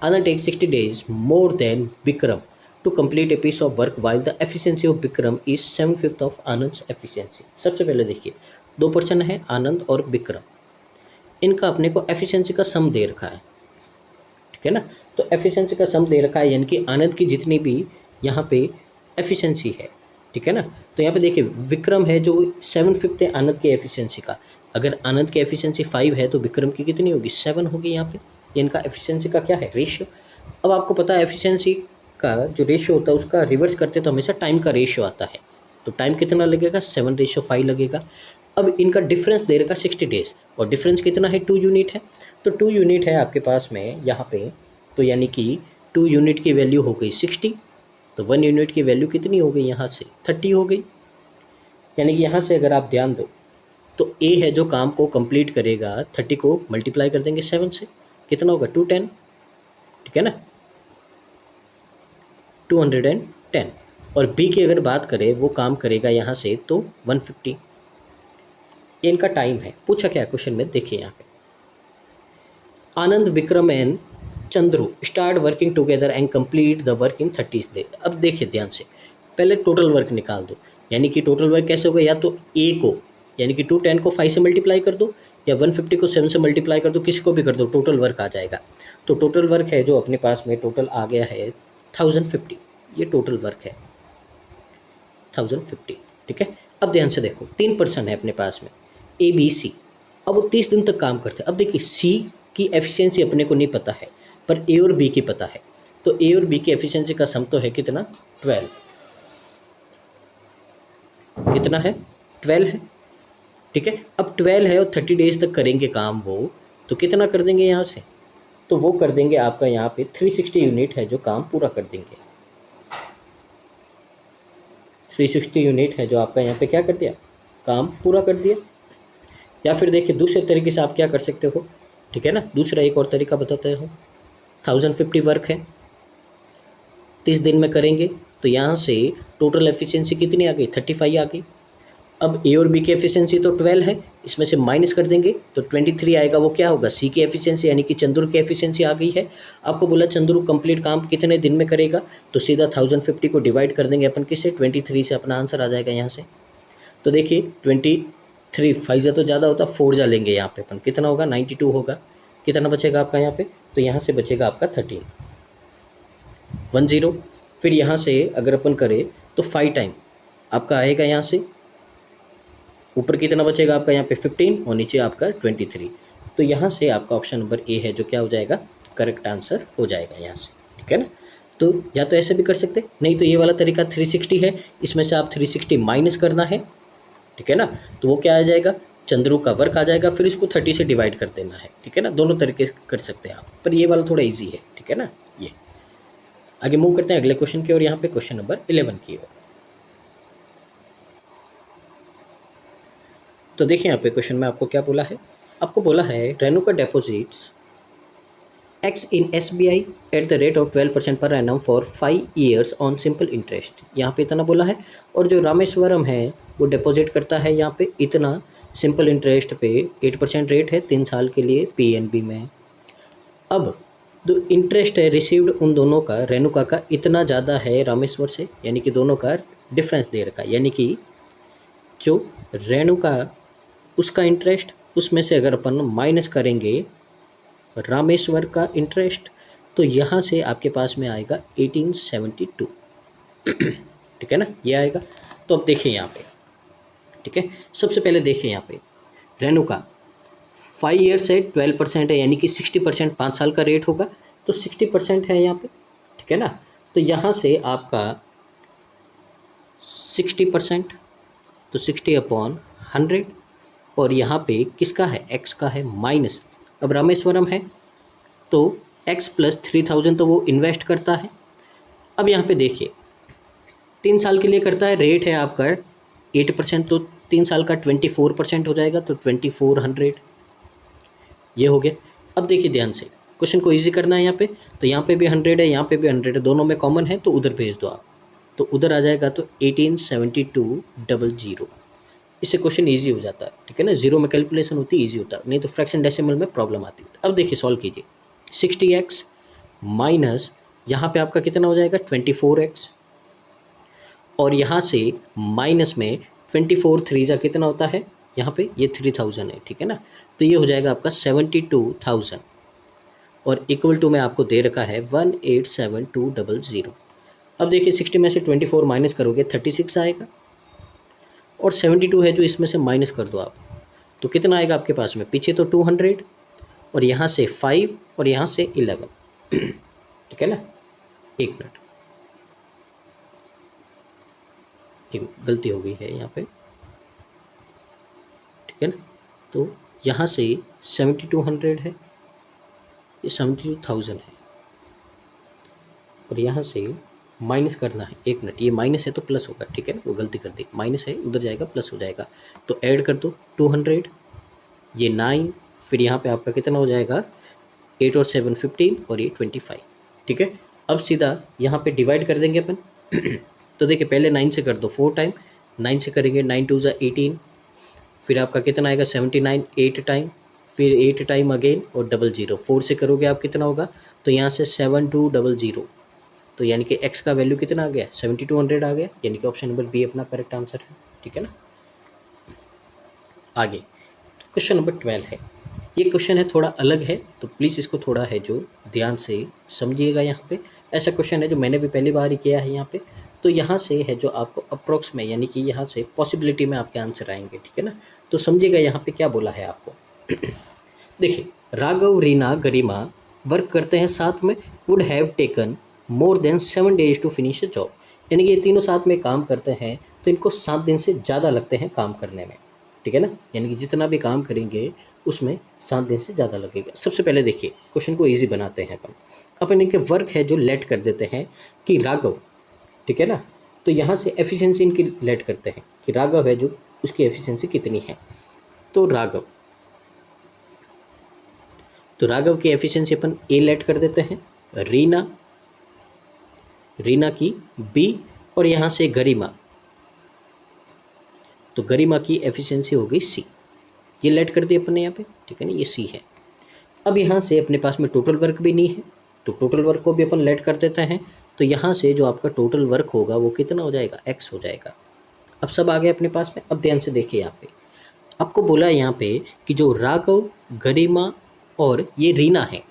A: Anand takes 60 days more than Bikram to complete a piece of work while the efficiency of Bikram is 7/5 of Anand's efficiency। सबसे पहले देखिए दो पर्सन है आनंद और बिक्रम, इनका अपने को एफिशिएंसी का सम दे रखा है, ठीक है ना। तो एफिशिएंसी का सम दे रखा है, यानी कि आनंद की जितनी भी यहाँ पे एफिशिएंसी है, ठीक है ना। तो यहाँ पे देखिए विक्रम है जो 7/5 है आनंद की एफिशिएंसी का। अगर आनंद की एफिशिएंसी 5 है तो विक्रम की कितनी होगी, 7 होगी। यहाँ पे इनका एफिशिएंसी का क्या है, रेशियो। अब आपको पता है एफिशिएंसी का जो रेशियो होता है उसका रिवर्स करते तो हमेशा टाइम का रेशियो आता है। तो टाइम कितना लगेगा, 7/5 लगेगा। अब इनका डिफरेंस दे रखा 60 डेज और डिफरेंस कितना है, 2 यूनिट है। तो 2 यूनिट है आपके पास में यहाँ पे, तो यानी कि 2 यूनिट की वैल्यू हो गई 60, तो 1 यूनिट की वैल्यू कितनी हो गई यहाँ से 30 हो गई। यानी कि यहाँ से अगर आप ध्यान दो तो ए है जो काम को कंप्लीट करेगा, 30 को मल्टीप्लाई कर देंगे 7 से, कितना होगा 210, ठीक है ना, 210। और बी की अगर बात करें वो काम करेगा यहाँ से तो 150। इनका टाइम है, पूछा क्या क्वेश्चन में, देखिए यहाँ पे Anand Vikram and Chandru start working together and complete the work in 30 days. अब देखिए ध्यान से, पहले टोटल वर्क निकाल दो, यानी कि टोटल वर्क कैसे होगा, या तो ए को यानी कि 210 को 5 से मल्टीप्लाई कर दो या 150 को 7 से मल्टीप्लाई कर दो, किसी को भी कर दो, टोटल वर्क आ जाएगा। तो टोटल वर्क है जो अपने पास में टोटल आ गया है 1050, ये टोटल वर्क है 1050, ठीक है। अब ध्यान से देखो 3 पर्सन है अपने पास में ए बी सी, अब वो 30 दिन तक काम करते हैं। अब देखिए सी की एफिशिएंसी अपने को नहीं पता है पर ए और बी की पता है, तो ए और बी की एफिशिएंसी का सम तो है कितना, 12, कितना है 12 है, ठीक है। अब 12 है और 30 डेज तक करेंगे काम वो, तो कितना कर देंगे यहाँ से, तो वो कर देंगे आपका यहाँ पे 360 यूनिट है जो काम पूरा कर देंगे। 360 यूनिट है जो आपका यहाँ पे क्या कर दिया, काम पूरा कर दिया। या फिर देखिए दूसरे तरीके से आप क्या कर सकते हो, ठीक है ना, दूसरा एक और तरीका बताते हो। 1050 वर्क है, 30 दिन में करेंगे तो यहाँ से टोटल एफिशिएंसी कितनी आ गई, 35 आ गई। अब ए और बी की एफिशिएंसी तो 12 है, इसमें से माइनस कर देंगे तो 23 आएगा। वो क्या होगा, सी की एफिशिएंसी यानी कि चंद्रू की एफिशिएंसी आ गई है। आपको बोला चंद्रू कंप्लीट काम कितने दिन में करेगा, तो सीधा 1050 को डिवाइड कर देंगे अपन किससे, 23 से, अपना आंसर आ जाएगा यहाँ से। तो देखिए 23 5 जा तो ज़्यादा होता, 4 जा लेंगे यहाँ पे अपन, कितना होगा 92 होगा। कितना बचेगा आपका यहाँ पे, तो यहाँ से बचेगा आपका 13 10। फिर यहाँ से अगर अपन करें तो 5 टाइम आपका आएगा यहाँ से, ऊपर कितना बचेगा आपका यहाँ पे 15 और नीचे आपका 23। तो यहाँ से आपका ऑप्शन नंबर ए है जो क्या हो जाएगा, करेक्ट आंसर हो जाएगा यहाँ से, ठीक है ना। तो या तो ऐसे भी कर सकते, नहीं तो ये वाला तरीका 360 है, इसमें से आप 360 माइनस करना है, ठीक है ना। तो वो क्या आ जाएगा, चंद्रू का वर्क आ जाएगा, फिर इसको 30 से डिवाइड कर देना है, ठीक है ना। दोनों तरीके कर सकते हैं आप, पर ये वाला थोड़ा ईजी है, ठीक है ना। ये आगे मूव करते हैं अगले क्वेश्चन की ओर, यहाँ पे क्वेश्चन नंबर 11 की ओर। तो देखिए यहाँ पे क्वेश्चन में आपको क्या बोला है, आपको बोला है Renuka deposits X in SBI at the rate of 12% per annum for 5 years on simple interest. यहाँ पे इतना बोला है, और जो रामेश्वरम है वो डिपॉजिट करता है यहाँ पे इतना सिंपल इंटरेस्ट पे, 8% रेट है 3 साल के लिए PNB में। अब जो इंटरेस्ट है रिसीव्ड उन दोनों का, रेणुका का इतना ज़्यादा है रामेश्वर से, यानी कि दोनों का डिफरेंस दे रखा है, यानी कि जो रेणुका उसका इंटरेस्ट, उसमें से अगर अपन माइनस करेंगे रामेश्वर का इंटरेस्ट, तो यहाँ से आपके पास में आएगा 1872, ठीक है ना, ये आएगा। तो अब देखिए यहाँ पे, ठीक है, सबसे पहले देखिए यहाँ पे रेणुका 5 years है, 12% है, यानी कि 60% 5 साल का रेट होगा, तो 60% है यहाँ पे, ठीक है ना। तो यहाँ से आपका 60%, तो 60/100, और यहाँ पे किसका है, x का है माइनस। अब रामेश्वरम है तो x + 3000 तो वो इन्वेस्ट करता है। अब यहाँ पे देखिए 3 साल के लिए करता है, रेट है आपका 8%, तो 3 साल का 24% हो जाएगा, तो 2400 ये हो गया। अब देखिए ध्यान से, क्वेश्चन को इजी करना है यहाँ पे, तो यहाँ पे भी 100 है, यहाँ पे भी 100 है, दोनों में कॉमन है, तो उधर भेज दो आप, तो उधर आ जाएगा, तो 187200। इससे क्वेश्चन इजी हो जाता है, ठीक है ना, जीरो में कैलकुलेशन होती है, इजी होता है, नहीं तो फ्रैक्शन डेसिमल में प्रॉब्लम आती है। अब देखिए सॉल्व कीजिए, 60x माइनस यहाँ पे आपका कितना हो जाएगा 24x, और यहाँ से माइनस में 24 3 कितना होता है यहाँ पे, ये 3000 है, ठीक है ना। तो ये हो जाएगा आपका 72,000, और इक्वल टू में आपको दे रखा है 187200। अब देखिए 60 में से 24 माइनस करोगे 36 आएगा, और 72 है जो इसमें से माइनस कर दो आप, तो कितना आएगा आपके पास में, पीछे तो 200, और यहाँ से 5, और यहाँ से 11, ठीक है ना। एक मिनट, एक गलती हो गई है यहाँ पे, ठीक है ना। तो यहाँ से 7200 है, ये 72,000 है, और यहाँ से माइनस करना है, एक मिनट, ये माइनस है तो प्लस होगा, ठीक है ना, वो गलती कर दी, माइनस है उधर जाएगा प्लस हो जाएगा, तो ऐड कर दो 200, ये 9, फिर यहाँ पे आपका कितना हो जाएगा 8 और 7 15, और ये 25, ठीक है। अब सीधा यहाँ पे डिवाइड कर देंगे अपन। तो देखिए पहले 9 से कर दो 4 टाइम, 9 से करेंगे 9 2 ज़ा 18, फिर आपका कितना आएगा 79 8 टाइम, फिर 8 टाइम अगेन, और 00, 4 से करोगे आप कितना होगा, तो यहाँ से 7200, तो यानी कि x का वैल्यू कितना आ गया 7200 आ गया, यानी कि ऑप्शन नंबर बी अपना करेक्ट आंसर है, ठीक है ना। आगे क्वेश्चन नंबर 12 है, ये क्वेश्चन है थोड़ा अलग है, तो प्लीज़ इसको थोड़ा है जो ध्यान से समझिएगा। यहाँ पे ऐसा क्वेश्चन है जो मैंने भी पहली बार ही किया है यहाँ पे, तो यहाँ से है जो आपको अप्रोक्स में, यानी कि यहाँ से पॉसिबिलिटी में आपके आंसर आएंगे, ठीक है ना। तो समझिएगा यहाँ पे क्या बोला है आपको। देखिए राघव, रीना, गरिमा वर्क करते हैं साथ में, would have taken more than 7 days to finish a job, यानी कि ये तीनों साथ में काम करते हैं तो इनको 7 दिन से ज़्यादा लगते हैं काम करने में, ठीक है ना, यानी कि जितना भी काम करेंगे उसमें 7 दिन से ज़्यादा लगेगा। सबसे पहले देखिए क्वेश्चन को इजी बनाते हैं अपन इनके वर्क है जो लेट कर देते हैं कि राघव, ठीक है ना, तो यहाँ से एफिशिएंसी इनकी लेट करते हैं कि राघव है जो उसकी एफिशिएंसी कितनी है, तो राघव की एफिशिएंसी अपन ए लेट कर देते हैं, रीना की बी और यहाँ से गरिमा, तो गरिमा की एफिशिएंसी हो गई सी। ये लेट कर दिया अपने यहाँ पे, ठीक है ना, ये सी है। अब यहाँ से अपने पास में टोटल वर्क भी नहीं है, तो टोटल वर्क को भी अपन लेट कर देते हैं। तो यहाँ से जो आपका टोटल वर्क होगा वो कितना हो जाएगा, एक्स हो जाएगा। अब सब आ गया अपने पास में। अब ध्यान से देखिए, यहाँ पे आपको बोला है यहाँ पे कि जो राघव, गरिमा और ये रीना है,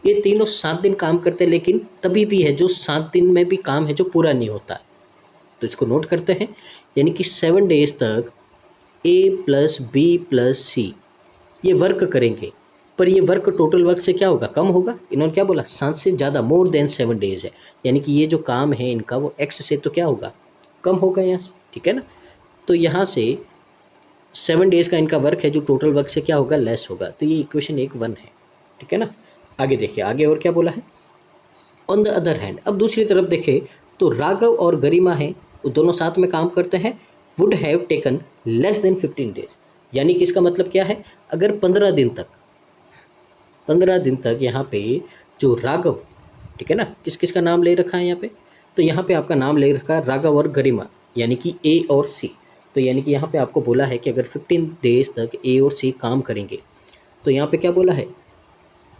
A: ये तीनों 7 दिन काम करते हैं, लेकिन तभी भी है जो 7 दिन में भी काम है जो पूरा नहीं होता है। तो इसको नोट करते हैं, यानी कि 7 डेज तक ए प्लस बी प्लस सी ये वर्क करेंगे, पर ये वर्क टोटल वर्क से क्या होगा, कम होगा। इन्होंने क्या बोला, 7 से ज़्यादा, मोर देन 7 डेज है, यानी कि ये जो काम है इनका वो एक्स से तो क्या होगा, कम होगा यहाँ से, ठीक है ना। तो यहाँ से 7 डेज़ का इनका वर्क है जो टोटल वर्क से क्या होगा, लेस होगा। तो ये इक्वेशन 1 है, ठीक है ना। आगे देखिए, आगे और क्या बोला है। ऑन द अदर हैंड, अब दूसरी तरफ देखें तो राघव और गरिमा हैं, वो दोनों साथ में काम करते हैं, would have taken less than 15 days, यानी कि इसका मतलब क्या है, अगर 15 दिन तक यहाँ पे जो राघव, ठीक है ना, किस किस का नाम ले रखा है यहाँ पे, तो यहाँ पे आपका नाम ले रखा है राघव और गरिमा, यानी कि ए और सी। तो यानी कि यहाँ पे आपको बोला है कि अगर 15 डेज तक ए और सी काम करेंगे, तो यहाँ पे क्या बोला है,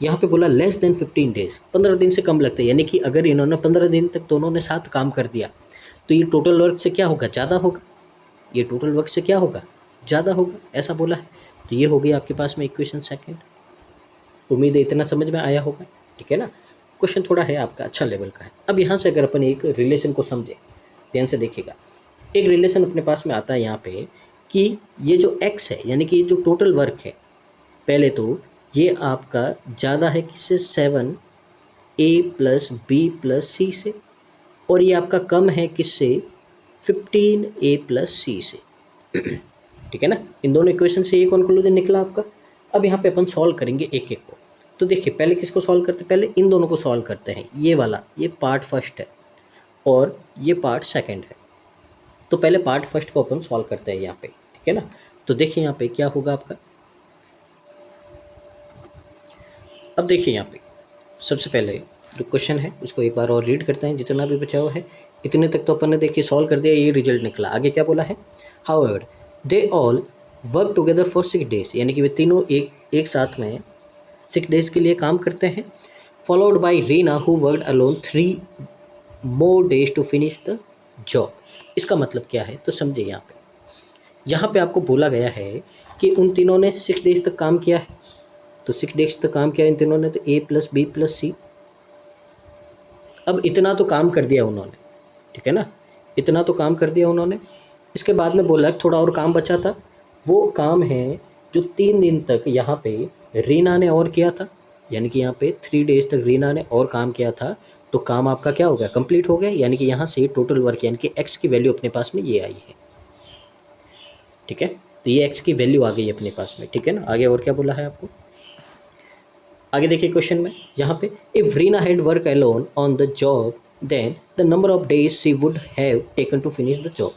A: यहाँ पे बोला लेस देन 15 डेज, 15 दिन से कम लगते हैं, यानी कि अगर इन्होंने 15 दिन तक दोनों ने साथ काम कर दिया तो ये टोटल वर्क से क्या होगा, ज़्यादा होगा, ये टोटल वर्क से क्या होगा, ज़्यादा होगा, ऐसा बोला है। तो ये हो गई आपके पास में इक्वेशन सेकंड। उम्मीद है इतना समझ में आया होगा, ठीक है ना। क्वेश्चन थोड़ा है आपका अच्छा लेवल का है। अब यहाँ से अगर अपन एक रिलेशन को समझें, ध्यान से देखिएगा, एक रिलेशन अपने पास में आता है यहाँ पे कि ये जो x है, यानी कि जो टोटल वर्क है, पहले तो ये आपका ज़्यादा है किससे, 7 ए प्लस बी प्लस सी से, और ये आपका कम है किससे, 15 ए प्लस सी से, ठीक है ना। इन दोनों इक्वेशन से ये कंक्लूजन निकला आपका। अब यहाँ पे अपन सॉल्व करेंगे एक एक को। तो देखिए, पहले किसको सॉल्व करते हैं, पहले इन दोनों को सॉल्व करते हैं। ये वाला, ये पार्ट फर्स्ट है और ये पार्ट सेकंड है। तो पहले पार्ट फर्स्ट को अपन सॉल्व करते हैं यहाँ पे, ठीक है ना। तो देखिए यहाँ पे क्या होगा आपका। अब देखिए यहाँ पे सबसे पहले जो क्वेश्चन है उसको एक बार और रीड करते हैं, जितना भी बचा हुआ है। इतने तक तो अपन ने देखिए सॉल्व कर दिया, ये रिजल्ट निकला। आगे क्या बोला है, however they all work together for 6 days, यानी कि वे तीनों एक साथ में 6 डेज के लिए काम करते हैं। Followed by Reena who worked alone 3 more days to finish the job. इसका मतलब क्या है, तो समझिए यहाँ पे आपको बोला गया है कि उन तीनों ने 6 डेज तक काम किया है। तो 6 डेज तक काम किया इन तीनों ने, तो ए प्लस बी प्लस सी। अब इतना तो काम कर दिया उन्होंने, ठीक है ना, इतना तो काम कर दिया उन्होंने। इसके बाद में बोला थोड़ा और काम बचा था, वो काम है जो 3 दिन तक यहाँ पे रीना ने और किया था, यानी कि यहाँ पे 3 डेज तक रीना ने और काम किया था। तो काम आपका क्या हो गया, कंप्लीट हो गया, यानी कि यहाँ से टोटल वर्क यानी कि एक्स की वैल्यू अपने पास में ये आई है, ठीक है। तो ये एक्स की वैल्यू आ गई अपने पास में, ठीक है ना। आगे और क्या बोला है आपको, आगे देखिए क्वेश्चन में यहाँ पे, if Reena had work alone on the job then the number of days she would have taken to finish the job.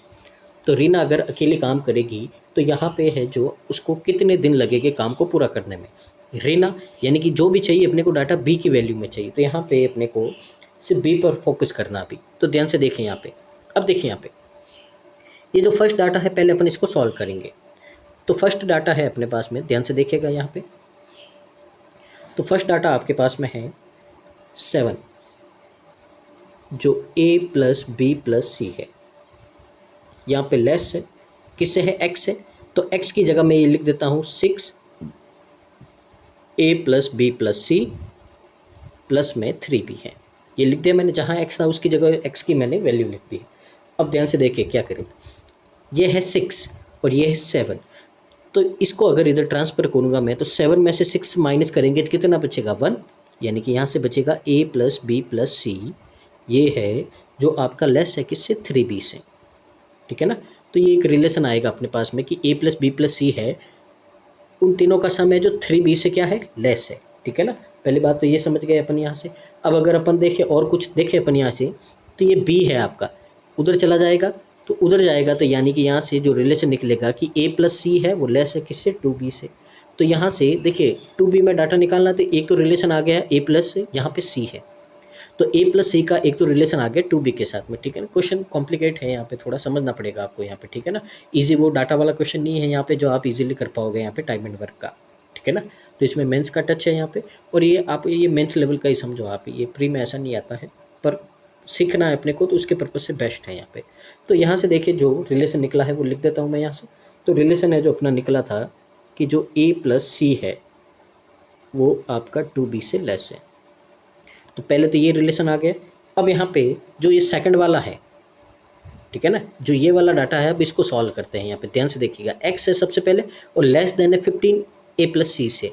A: तो रीना अगर अकेले काम करेगी तो यहाँ पे है जो उसको कितने दिन लगेंगे काम को पूरा करने में। रीना यानी कि जो भी चाहिए अपने को डाटा बी की वैल्यू में चाहिए, तो यहाँ पे अपने को सिर्फ बी पर फोकस करना अभी। तो ध्यान से देखें यहाँ पे। अब देखिए यहाँ पे ये जो फर्स्ट डाटा है, पहले अपन इसको सॉल्व करेंगे। तो फर्स्ट डाटा है अपने पास में, ध्यान से देखिएगा यहाँ पे। तो फर्स्ट डाटा आपके पास में है 7, जो a प्लस बी प्लस सी है, यहाँ पे लेस है, किससे है, x है। तो x की जगह मैं ये लिख देता हूँ 6 a plus b plus c plus में 3b है, ये लिख दिया मैंने। जहाँ x था उसकी जगह x की मैंने वैल्यू लिख दी। अब ध्यान से देखिए क्या करेंगे, ये है 6 और ये है 7, तो इसको अगर इधर ट्रांसफ़र करूँगा मैं, तो 7 में से 6 माइनस करेंगे तो कितना बचेगा, 1, यानी कि यहाँ से बचेगा a प्लस बी प्लस सी, ये है जो आपका लेस है किससे, 3b से, ठीक है ना। तो ये एक रिलेशन आएगा अपने पास में कि a प्लस बी प्लस सी है, उन तीनों का सम है जो 3b से क्या है, लेस है, ठीक है ना। पहली बात तो ये समझ गए अपन यहाँ से। अब अगर अपन देखें और कुछ देखें अपन यहाँ से, तो ये b है आपका, उधर चला जाएगा तो उधर जाएगा, तो यानी कि यहाँ से जो रिलेशन निकलेगा कि a प्लस सी है वो लेस है किससे, 2b से। तो यहाँ से देखिए 2b में डाटा निकालना, तो एक तो रिलेशन आ गया a प्लस से, यहाँ पे c है, तो ए प्लस सी का एक तो रिलेशन आ गया टू बी के साथ में, ठीक है ना। क्वेश्चन कॉम्प्लिकेट है यहाँ पे, थोड़ा समझना पड़ेगा आपको यहाँ पे, ठीक है ना। इजी वो डाटा वाला क्वेश्चन नहीं है यहाँ पे जो आप इजीली कर पाओगे यहाँ पे टाइम एंड वर्क का, ठीक है ना। तो इसमें मेंस का टच है यहाँ पे, और ये आप ये मेंस लेवल का ही समझो आप, ये प्री में ऐसा नहीं आता है, पर सीखना है अपने को तो उसके पर्पज़ से बेस्ट है यहाँ पे। तो यहाँ से देखिए जो रिलेशन निकला है वो लिख देता हूँ मैं यहाँ से। तो रिलेशन है जो अपना निकला था कि जो ए प्लस सी है वो आपका 2b से लेस है। तो पहले तो ये रिलेशन आ गया। अब यहाँ पे जो ये सेकंड वाला है, ठीक है ना, जो ये वाला डाटा है, अब इसको सॉल्व करते हैं। यहाँ पे ध्यान से देखिएगा, x है सबसे पहले और लेस देन है 15 a प्लस सी से।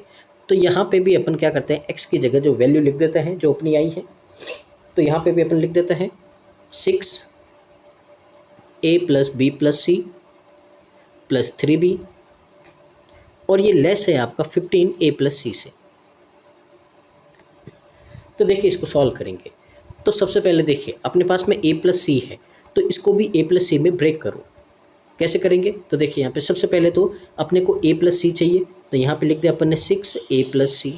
A: तो यहाँ पे भी अपन क्या करते हैं, x की जगह जो वैल्यू लिख देते हैं जो अपनी आई है, तो यहाँ पे भी अपन लिख देते हैं 6 a plus b plus c plus 3b, और ये लेस है आपका 15 a प्लस सी से। तो देखिए इसको सॉल्व करेंगे। तो सबसे पहले देखिए अपने पास में a प्लस सी है, तो इसको भी a प्लस सी में ब्रेक करो। कैसे करेंगे, तो देखिए यहाँ पे सबसे पहले तो अपने को a प्लस सी चाहिए, तो यहाँ पे लिख दिया अपन ने 6 a प्लस सी।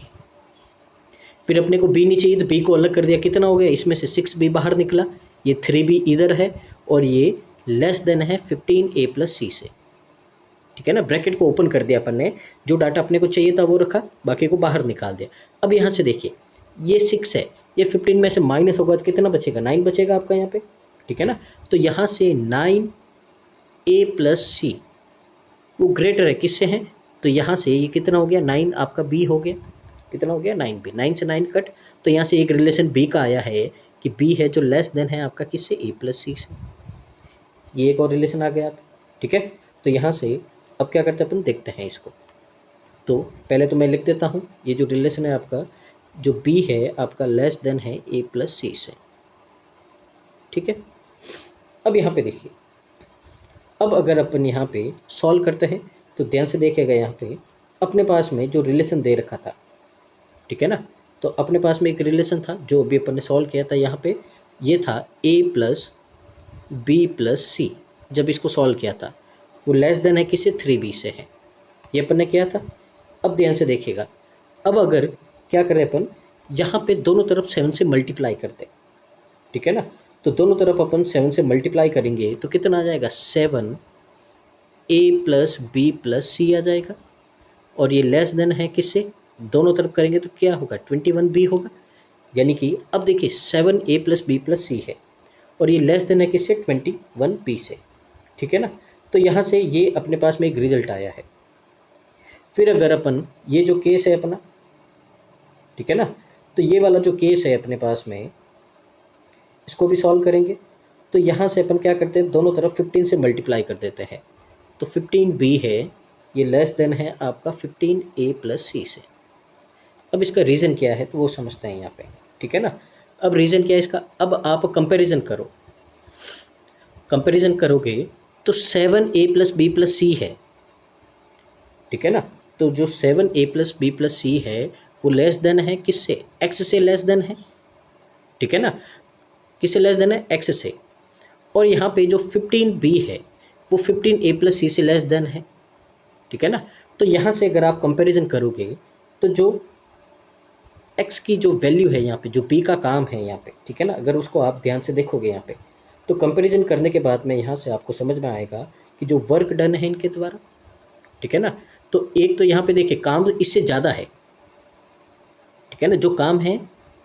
A: फिर अपने को b नहीं चाहिए तो b को अलग कर दिया, कितना हो गया, इसमें से 6b बाहर निकला, ये 3b इधर है, और ये लेस देन है 15 a प्लस सी से, ठीक है ना। ब्रैकेट को ओपन कर दिया अपन ने, जो डाटा अपने को चाहिए था वो रखा, बाकी को बाहर निकाल दिया। अब यहाँ से देखिए ये 6 है, ये 15 में से माइनस होगा तो कितना बचेगा, 9 बचेगा आपका यहाँ पे, ठीक है ना। तो यहाँ से 9 a प्लस सी वो ग्रेटर है किससे है, तो यहाँ से ये कितना हो गया, 9 आपका b हो गया, कितना हो गया 9b, 9 से 9 कट। तो यहाँ से एक रिलेशन b का आया है कि b है जो लेस देन है आपका किससे, a प्लस सी से। ये एक और रिलेशन आ गया आप, ठीक है। तो यहाँ से अब क्या करते हैं अपन, देखते हैं इसको। तो पहले तो मैं लिख देता हूँ ये जो रिलेशन है आपका, जो b है आपका लेस देन है a प्लस सी से, ठीक है। अब यहाँ पे देखिए, अब अगर अपन यहाँ पे सॉल्व करते हैं तो ध्यान से देखिएगा, यहाँ पे अपने पास में जो रिलेशन दे रखा था, ठीक है ना। तो अपने पास में एक रिलेशन था जो अभी अपन ने सॉल्व किया था, यहाँ पे ये था a प्लस बी प्लस सी। जब इसको सॉल्व किया था वो लेस देन है किससे, 3b से है, ये अपन ने किया था। अब ध्यान से देखिएगा, अब अगर क्या करें अपन, यहाँ पे दोनों तरफ 7 से मल्टीप्लाई करते, ठीक है ना। तो दोनों तरफ अपन 7 से मल्टीप्लाई करेंगे तो कितना आ जाएगा, 7 a प्लस बी प्लस सी आ जाएगा, और ये लेस देन है किससे, दोनों तरफ करेंगे तो क्या होगा, 21b होगा। यानी कि अब देखिए 7 a प्लस बी प्लस सी है, और ये लेस देन है किससे, 21b से, ठीक है ना। तो यहाँ से ये अपने पास में एक रिजल्ट आया है। फिर अगर अपन ये जो केस है अपना, ठीक है ना, तो ये वाला जो केस है अपने पास में, इसको भी सॉल्व करेंगे। तो यहाँ से अपन क्या करते हैं, दोनों तरफ 15 से मल्टीप्लाई कर देते हैं। तो 15b है, ये लेस देन है आपका 15a प्लस सी से। अब इसका रीज़न क्या है तो वो समझते हैं यहाँ पे, ठीक है ना। अब रीज़न क्या है इसका, अब आप कंपैरिजन करो, कंपैरिजन करोगे तो 7a प्लस बी प्लस सी है, ठीक है ना। तो जो 7a प्लस बी प्लस सी है वो लेस देन है किससे, x से लेस देन है, ठीक है ना। किससे लेस देन है, x से। और यहाँ पे जो 15b है वो 15a प्लस सी से लेस देन है, ठीक है ना। तो यहाँ से अगर आप कंपैरिजन करोगे तो जो x की जो वैल्यू है यहाँ पे, जो b का काम है यहाँ पे, ठीक है ना, अगर उसको आप ध्यान से देखोगे यहाँ पे, तो कंपैरिजन करने के बाद में यहाँ से आपको समझ में आएगा कि जो वर्क डन है इनके द्वारा, ठीक है ना। तो एक तो यहाँ पे देखिए काम इससे ज़्यादा है, ठीक है ना, जो काम है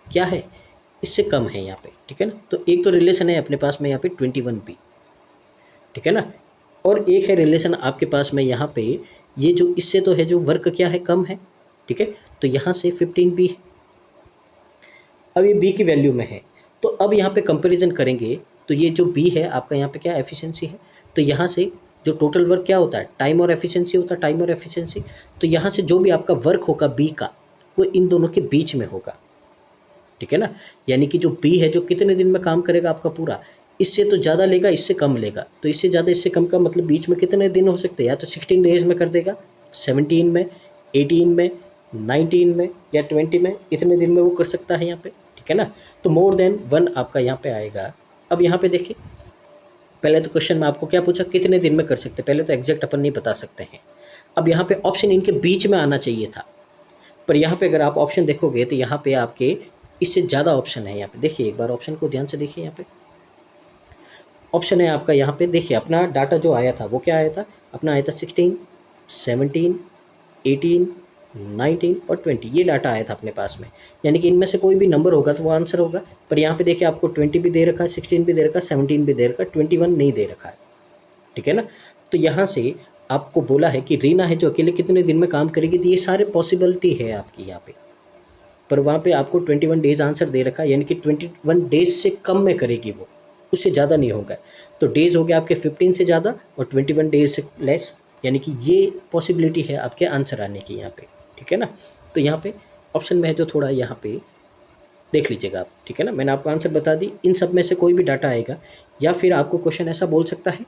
A: क्या है इससे कम है यहाँ पे, ठीक है ना। तो एक तो रिलेशन है अपने पास में यहाँ पे 21b, ठीक है ना, और एक है रिलेशन आपके पास में यहाँ पे ये जो इससे तो है जो वर्क क्या है, कम है, ठीक है। तो यहाँ से 15b है, अब ये b की वैल्यू में है। तो अब यहाँ पे कंपैरिजन करेंगे तो ये जो b है आपका यहाँ पे क्या एफिशिएंसी है, तो यहाँ से जो टोटल वर्क क्या होता है, टाइम और एफिशिएंसी होता है, टाइम और एफिशिएंसी। तो यहाँ से जो भी आपका वर्क होगा b का वो इन दोनों के बीच में होगा, ठीक है ना। यानी कि जो b है जो कितने दिन में काम करेगा आपका पूरा, इससे तो ज़्यादा लेगा इससे कम लेगा, तो इससे ज़्यादा इससे कम का मतलब बीच में कितने दिन हो सकते हैं, या तो 16 डेज में कर देगा, 17 में, 18 में, 19 में या 20 में, इतने दिन में वो कर सकता है यहाँ पे, ठीक है ना। तो मोर देन 1 आपका यहाँ पे आएगा। अब यहाँ पे देखिए पहले तो क्वेश्चन में आपको क्या पूछा, कितने दिन में कर सकते, पहले तो एग्जैक्ट अपन नहीं बता सकते हैं। अब यहाँ पे ऑप्शन इनके बीच में आना चाहिए था, पर यहाँ पे अगर आप ऑप्शन देखोगे तो यहाँ पे आपके इससे ज़्यादा ऑप्शन है यहाँ पे। देखिए एक बार ऑप्शन को ध्यान से देखिए, यहाँ पे ऑप्शन है आपका यहाँ पे। देखिए अपना डाटा जो आया था वो क्या आया था, अपना आया था 16, 17, 18, 19 और 20, ये डाटा आया था अपने पास में। यानी कि इनमें से कोई भी नंबर होगा तो वो आंसर होगा। पर यहाँ पे देखिए आपको 20 भी दे रखा है, 16 भी दे रखा है, 17 भी दे रखा है, 21 नहीं दे रखा है, ठीक है ना। तो यहाँ से आपको बोला है कि रीना है जो अकेले कितने दिन में काम करेगी, तो ये सारे पॉसिबिलिटी है आपकी यहाँ पे। पर वहाँ पे आपको 21 डेज आंसर दे रखा है, यानी कि 21 डेज से कम में करेगी वो, उससे ज़्यादा नहीं होगा। तो डेज हो गया आपके 15 से ज़्यादा और 21 डेज से लेस, यानी कि ये पॉसिबिलिटी है आपके आंसर आने की यहाँ पे, ठीक है ना। तो यहाँ पे ऑप्शन में है जो थोड़ा यहाँ पे देख लीजिएगा आप, ठीक है ना। मैंने आपको आंसर बता दी, इन सब में से कोई भी डाटा आएगा। या फिर आपको क्वेश्चन ऐसा बोल सकता है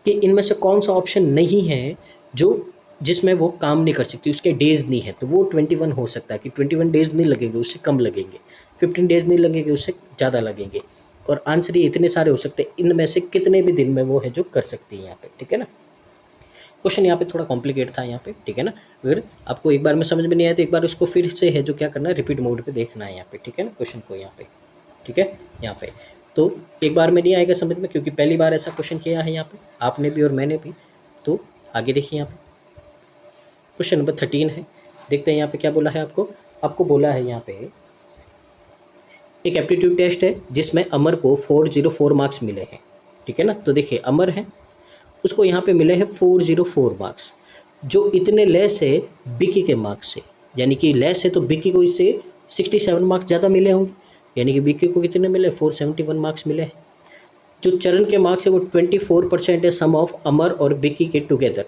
A: कि इनमें से कौन सा ऑप्शन नहीं है जो जिसमें वो काम नहीं कर सकती, उसके डेज नहीं है, तो वो 21 हो सकता है कि 21 डेज नहीं लगेंगे, उससे कम लगेंगे, 15 डेज नहीं लगेंगे, उससे ज़्यादा लगेंगे। और आंसर ये इतने सारे हो सकते हैं, इनमें से कितने भी दिन में वो है जो कर सकती है यहाँ पे, ठीक है ना। क्वेश्चन यहाँ पे थोड़ा कॉम्प्लिकेट था यहाँ पे, ठीक है ना। अगर आपको एक बार में समझ में नहीं आया तो एक बार उसको फिर से है जो क्या करना है, रिपीट मोड पे देखना है यहाँ पे, ठीक है ना, क्वेश्चन को यहाँ पे, ठीक है। यहाँ पे तो एक बार में नहीं आएगा समझ में, क्योंकि पहली बार ऐसा क्वेश्चन किया है यहाँ पे आपने भी और मैंने भी। तो आगे देखिए यहाँ पे क्वेश्चन नंबर 13 है, देखते हैं यहाँ पे क्या बोला है आपको। आपको बोला है यहाँ पे एक एप्टीट्यूड टेस्ट है जिसमें अमर को 404 मार्क्स मिले हैं, ठीक है ना। तो देखिए अमर है, उसको यहाँ पे मिले हैं 404 मार्क्स, जो इतने लेस है बिकी के मार्क्स से। यानी कि लेस है तो बिकी को इससे 67 मार्क्स ज़्यादा मिले होंगे, यानी कि बिकी को कितने मिले, 471 मार्क्स मिले हैं। जो चरण के मार्क्स है वो 24% है सम ऑफ अमर और बिकी के टुगेदर,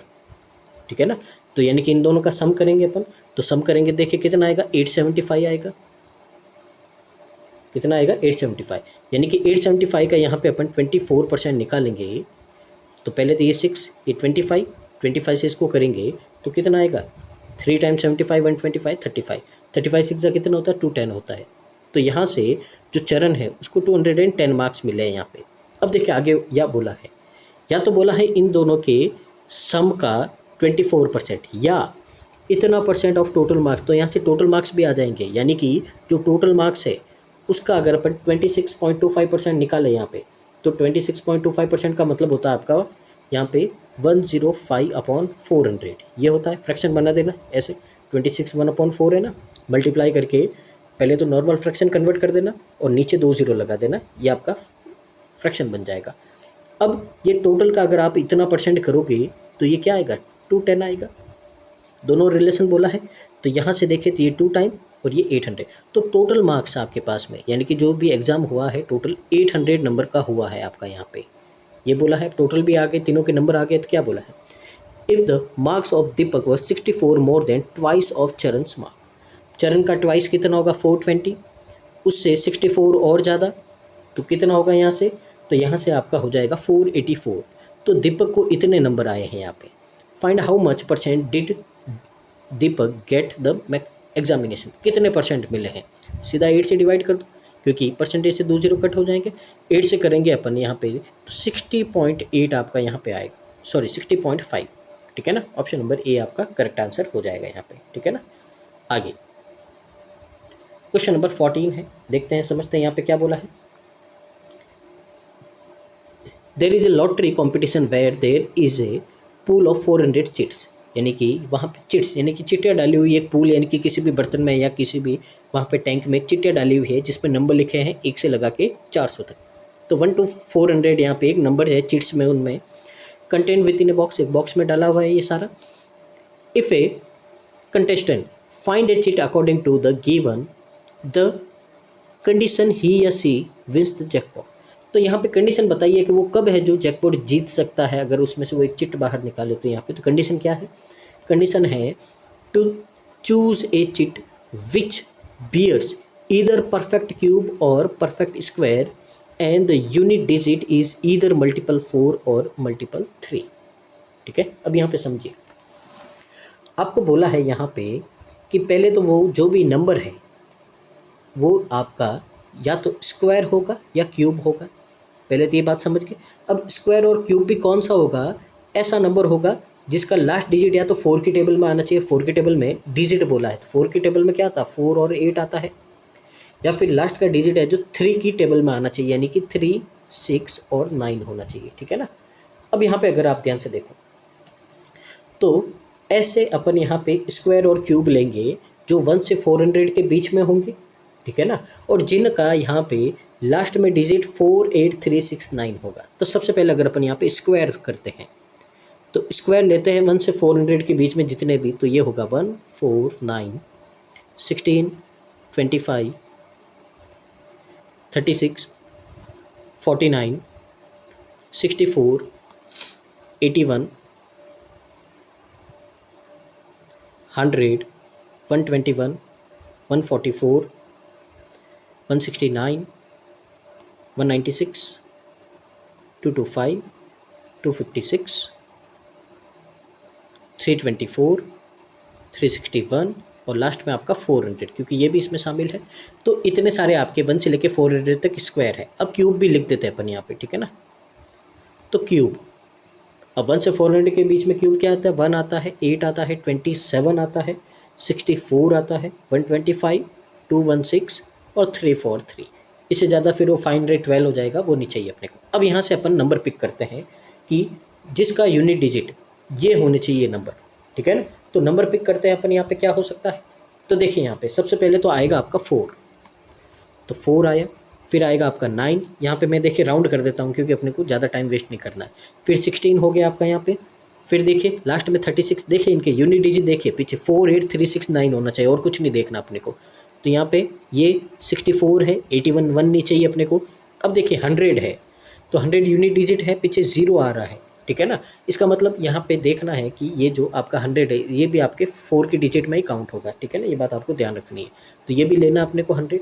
A: ठीक है ना। तो यानी कि इन दोनों का सम करेंगे अपन, तो सम करेंगे देखिए कितना आएगा, 875 आएगा। कितना आएगा, 875। यानी कि 875 का यहाँ पे अपन 24% निकालेंगे, तो पहले तो ये 6, ये 25 से इसको करेंगे तो कितना आएगा, 3 टाइम्स 75 125 35, 35 6 कितना होता है, 210 होता है। तो यहाँ से जो चरण है उसको 210 मार्क्स मिले हैं यहाँ पे। अब देखिए आगे या बोला है, या तो बोला है इन दोनों के सम का 24% या इतना परसेंट ऑफ टोटल मार्क्स, तो यहाँ से टोटल मार्क्स भी आ जाएंगे। यानी कि जो टोटल मार्क्स है उसका अगर अपन 26.25% निकाले यहाँ पे, तो 26.25% का मतलब होता है आपका यहाँ पे 105/400, ये होता है। फ्रैक्शन बना देना ऐसे, 26 1/4 है ना, मल्टीप्लाई करके पहले तो नॉर्मल फ्रैक्शन कन्वर्ट कर देना और नीचे 2 जीरो लगा देना, ये आपका फ्रैक्शन बन जाएगा। अब ये टोटल का अगर आप इतना परसेंट करोगे तो ये क्या आएगा, 210 आएगा। दोनों रिलेशन बोला है, तो यहाँ से देखें तो ये 2 टाइम और ये 800, तो टोटल मार्क्स आपके पास में, यानी कि जो भी एग्ज़ाम हुआ है टोटल 800 नंबर का हुआ है आपका यहाँ पे। ये बोला है टोटल भी आ गए, तीनों के नंबर आ गए, तो क्या बोला है, if the marks of Deepak were 64 more than twice of चरण's मार्क। चरण का ट्वाइस कितना होगा, 420, उससे 64 और ज़्यादा, तो कितना होगा यहाँ से, तो यहाँ से आपका हो जाएगा 484। तो दीपक को इतने नंबर आए हैं यहाँ पे। Find how much percent did Deepak get the examination, कितने परसेंट मिले हैं, सीधा 8 से डिवाइड कर दो, क्योंकि परसेंटेज से 2 जीरो कट हो जाएंगे। 8 से करेंगे अपन यहाँ पे तो 60.8 आपका यहाँ पे आएगा, सॉरी 60.5, ठीक है ना। ऑप्शन नंबर ए आपका करेक्ट आंसर हो जाएगा यहाँ पे, ठीक है ना। आगे क्वेश्चन नंबर 14 है, देखते हैं समझते हैं यहाँ पे क्या बोला है। There is a lottery competition where there is a pool of 400 chits, यानी कि वहाँ पे चिट्स यानी कि चिट्टियाँ डाली हुई एक पूल, यानी कि किसी भी बर्तन में या किसी भी वहाँ पे टैंक में चिट्टियाँ डाली हुई है जिस पे नंबर लिखे हैं 1 से लगा के 400 तक। तो 1 to 400 यहाँ पे एक नंबर है चिट्स में, उनमें content with in a box, एक बॉक्स में डाला हुआ है ये सारा। If a contestant find a chit according to the given the condition he या सी विंस द जैकपॉट। तो यहाँ पे कंडीशन बताइए कि वो कब है जो जैकपॉट जीत सकता है, अगर उसमें से वो एक चिट बाहर निकाले तो यहाँ पे तो कंडीशन क्या है, कंडीशन है to choose a chit which bears either perfect cube और perfect square and the unit digit is either multiple 4 और मल्टीपल 3, ठीक है। अब यहाँ पे समझिए, आपको बोला है यहाँ पे कि पहले तो वो जो भी नंबर है वो आपका या तो स्क्वायर होगा या क्यूब होगा, पहले तो ये बात समझ के। अब स्क्वायर और क्यूब भी कौन सा होगा, ऐसा नंबर होगा जिसका लास्ट डिजिट या तो 4 की टेबल में आना चाहिए, 4 की टेबल में डिजिट बोला है तो 4 की टेबल में क्या आता है, 4 और 8 आता है, या फिर लास्ट का डिजिट है जो 3 की टेबल में आना चाहिए, यानी कि 3, 6 और 9 होना चाहिए, ठीक है ना। अब यहाँ पे अगर आप ध्यान से देखो तो ऐसे अपन यहाँ पे स्क्वायर और क्यूब लेंगे जो 1 से 400 के बीच में होंगे, ठीक है ना, और जिनका यहाँ पे लास्ट में डिजिट 48369 होगा। तो सबसे पहले अगर अपन यहाँ पे स्क्वायर करते हैं तो स्क्वायर लेते हैं 1 से 400 के बीच में जितने भी, तो ये होगा 1, 4, 9, 16, 25, 36, 49, 64, 81, 100, 121, 144, 169, 196, 225, 256, 324, 361 और लास्ट में आपका 400, क्योंकि ये भी इसमें शामिल है। तो इतने सारे आपके 1 से लेके 400 तक स्क्वायर है। अब क्यूब भी लिख देते हैं अपन यहाँ पे, ठीक है ना। तो क्यूब, अब 1 से 400 के बीच में क्यूब क्या आता है, 1 आता है, 8 आता है, 27 आता है, 64 आता है, 125, 216 और 343। इससे ज़्यादा फिर वो 512 हो जाएगा, वो नहीं चाहिए अपने को। अब यहाँ से अपन नंबर पिक करते हैं कि जिसका यूनिट डिजिट ये होने चाहिए नंबर, ठीक है ना। तो नंबर पिक करते हैं अपन यहाँ पे, क्या हो सकता है। तो देखिए यहाँ पे सबसे पहले तो आएगा आपका 4, तो 4 आया। फिर आएगा आपका 9, यहाँ पे मैं देखिए राउंड कर देता हूँ क्योंकि अपने को ज़्यादा टाइम वेस्ट नहीं करना है। फिर 16 हो गया आपका यहाँ पे। फिर देखिए लास्ट में 36, देखिए इनके यूनिट डिजिट देखिए पीछे 48369 होना चाहिए और कुछ नहीं देखना अपने को। तो यहाँ पे ये 64 है, 81 1 नहीं चाहिए अपने को। अब देखिए 100 है, तो 100 यूनिट डिजिट है, पीछे 0 आ रहा है, ठीक है ना। इसका मतलब यहाँ पे देखना है कि ये जो आपका 100 है ये भी आपके 4 की डिजिट में ही काउंट होगा, ठीक है ना। ये बात आपको ध्यान रखनी है। तो ये भी लेना अपने को 100,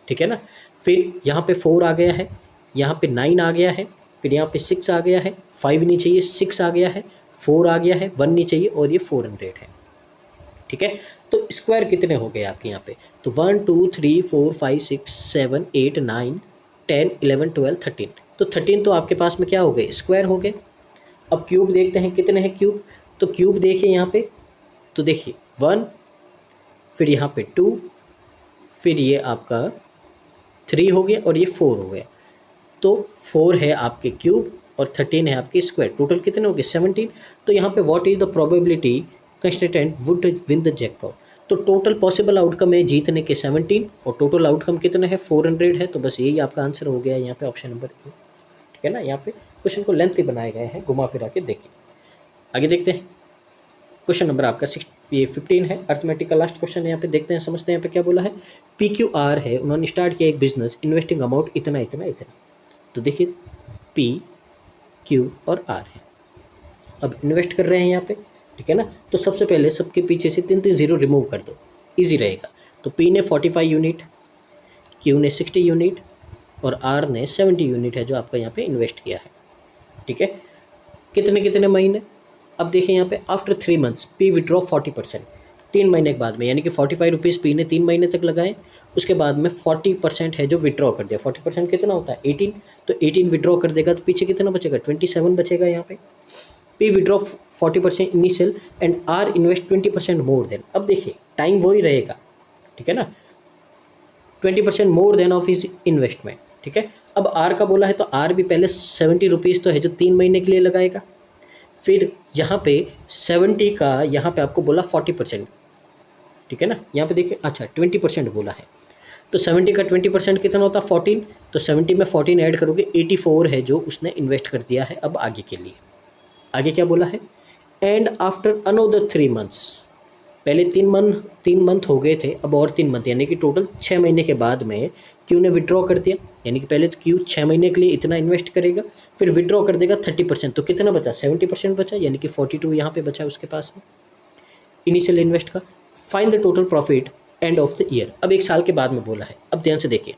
A: ठीक है ना। फिर यहाँ पे 4 आ गया है, यहाँ पे 9 आ गया है, फिर यहाँ पे 6 आ गया है, 5 नहीं चाहिए, 6 आ गया है, 4 आ गया है, 1 नहीं चाहिए और ये 400 है, ठीक है। तो स्क्वायर कितने हो गए आपके यहाँ पे, तो 1 2 3 4 5 6 7 8 9 10 11 12 13। तो 13 तो आपके पास में क्या हो गए, स्क्वायर हो गए। अब क्यूब देखते हैं कितने हैं क्यूब। तो क्यूब देखिए यहाँ पे, तो देखिए 1, फिर यहाँ पे 2, फिर ये आपका 3 हो गया और ये 4 हो गया। तो 4 है आपके क्यूब और 13 है आपके स्क्वायर। टोटल कितने हो गए, 17। तो यहाँ पे what is the probability contestant would win the jackpot. तो टोटल पॉसिबल आउटकम है जीतने के 17 और टोटल आउटकम कितने हैं, 400 है। तो बस यही आपका आंसर हो गया यहाँ पे, ऑप्शन नंबर ए, ठीक है ना। यहाँ पे क्वेश्चन को लेंथी बनाए गए हैं, घुमा फिरा के देखिए। आगे देखते हैं क्वेश्चन नंबर आपका 15 है, अर्थमेटिक का लास्ट क्वेश्चन है। यहाँ पे देखते हैं, समझते हैं यहाँ पे क्या बोला है। PQR है, उन्होंने स्टार्ट किया एक बिजनेस, इन्वेस्टिंग अमाउंट इतना इतना इतना। तो देखिए P, Q और R है, अब इन्वेस्ट कर रहे हैं यहाँ पे, ठीक है ना। तो सबसे पहले सबके पीछे से 3 0 रिमूव कर दो, इजी रहेगा। तो P ने 45 यूनिट, Q ने 60 यूनिट और R ने 70 यूनिट है जो आपका यहाँ पे इन्वेस्ट किया है, ठीक है। कितने कितने महीने, अब देखिए यहाँ पे आफ्टर 3 मंथ्स P विड्रॉ 40%, 3 महीने के बाद में, यानी कि 45 रुपीज़ P ने 3 महीने तक लगाए, उसके बाद में 40% है जो विड्रॉ कर दिया। 40% कितना होता है, 18। तो 18 विड्रॉ कर देगा तो पीछे कितना बचेगा, 27 बचेगा यहाँ पे। P withdraw 40% initial and R invest 20% more then. अब देखिए टाइम वही रहेगा, ठीक है ना, 20% more then of his investment, ठीक है। अब R का बोला है तो R भी पहले 70 रुपीज़ तो है जो 3 महीने के लिए लगाएगा। फिर यहाँ पे 70 का यहाँ पे आपको बोला 40%, ठीक है ना। यहाँ पे देखिए अच्छा 20% बोला है, तो 70 का 20% कितना होता है, 14। तो 70 में 14 ऐड करोगे 84 है जो उसने इन्वेस्ट कर दिया है। अब आगे के लिए, आगे क्या बोला है, एंड आफ्टर अनोदर 3 मंथ्स, पहले 3 मंथ हो गए थे, अब और 3 मंथ, यानी कि टोटल 6 महीने के बाद में क्यू ने विड्रॉ कर दिया। यानी कि पहले तो क्यू 6 महीने के लिए इतना इन्वेस्ट करेगा, फिर विड्रॉ कर देगा 30%, तो कितना बचा, 70% बचा, यानी कि 42 यहाँ पे बचा उसके पास में इनिशियल इन्वेस्ट का। Find the total profit end of the year, अब 1 साल के बाद में बोला है। अब ध्यान से देखिए,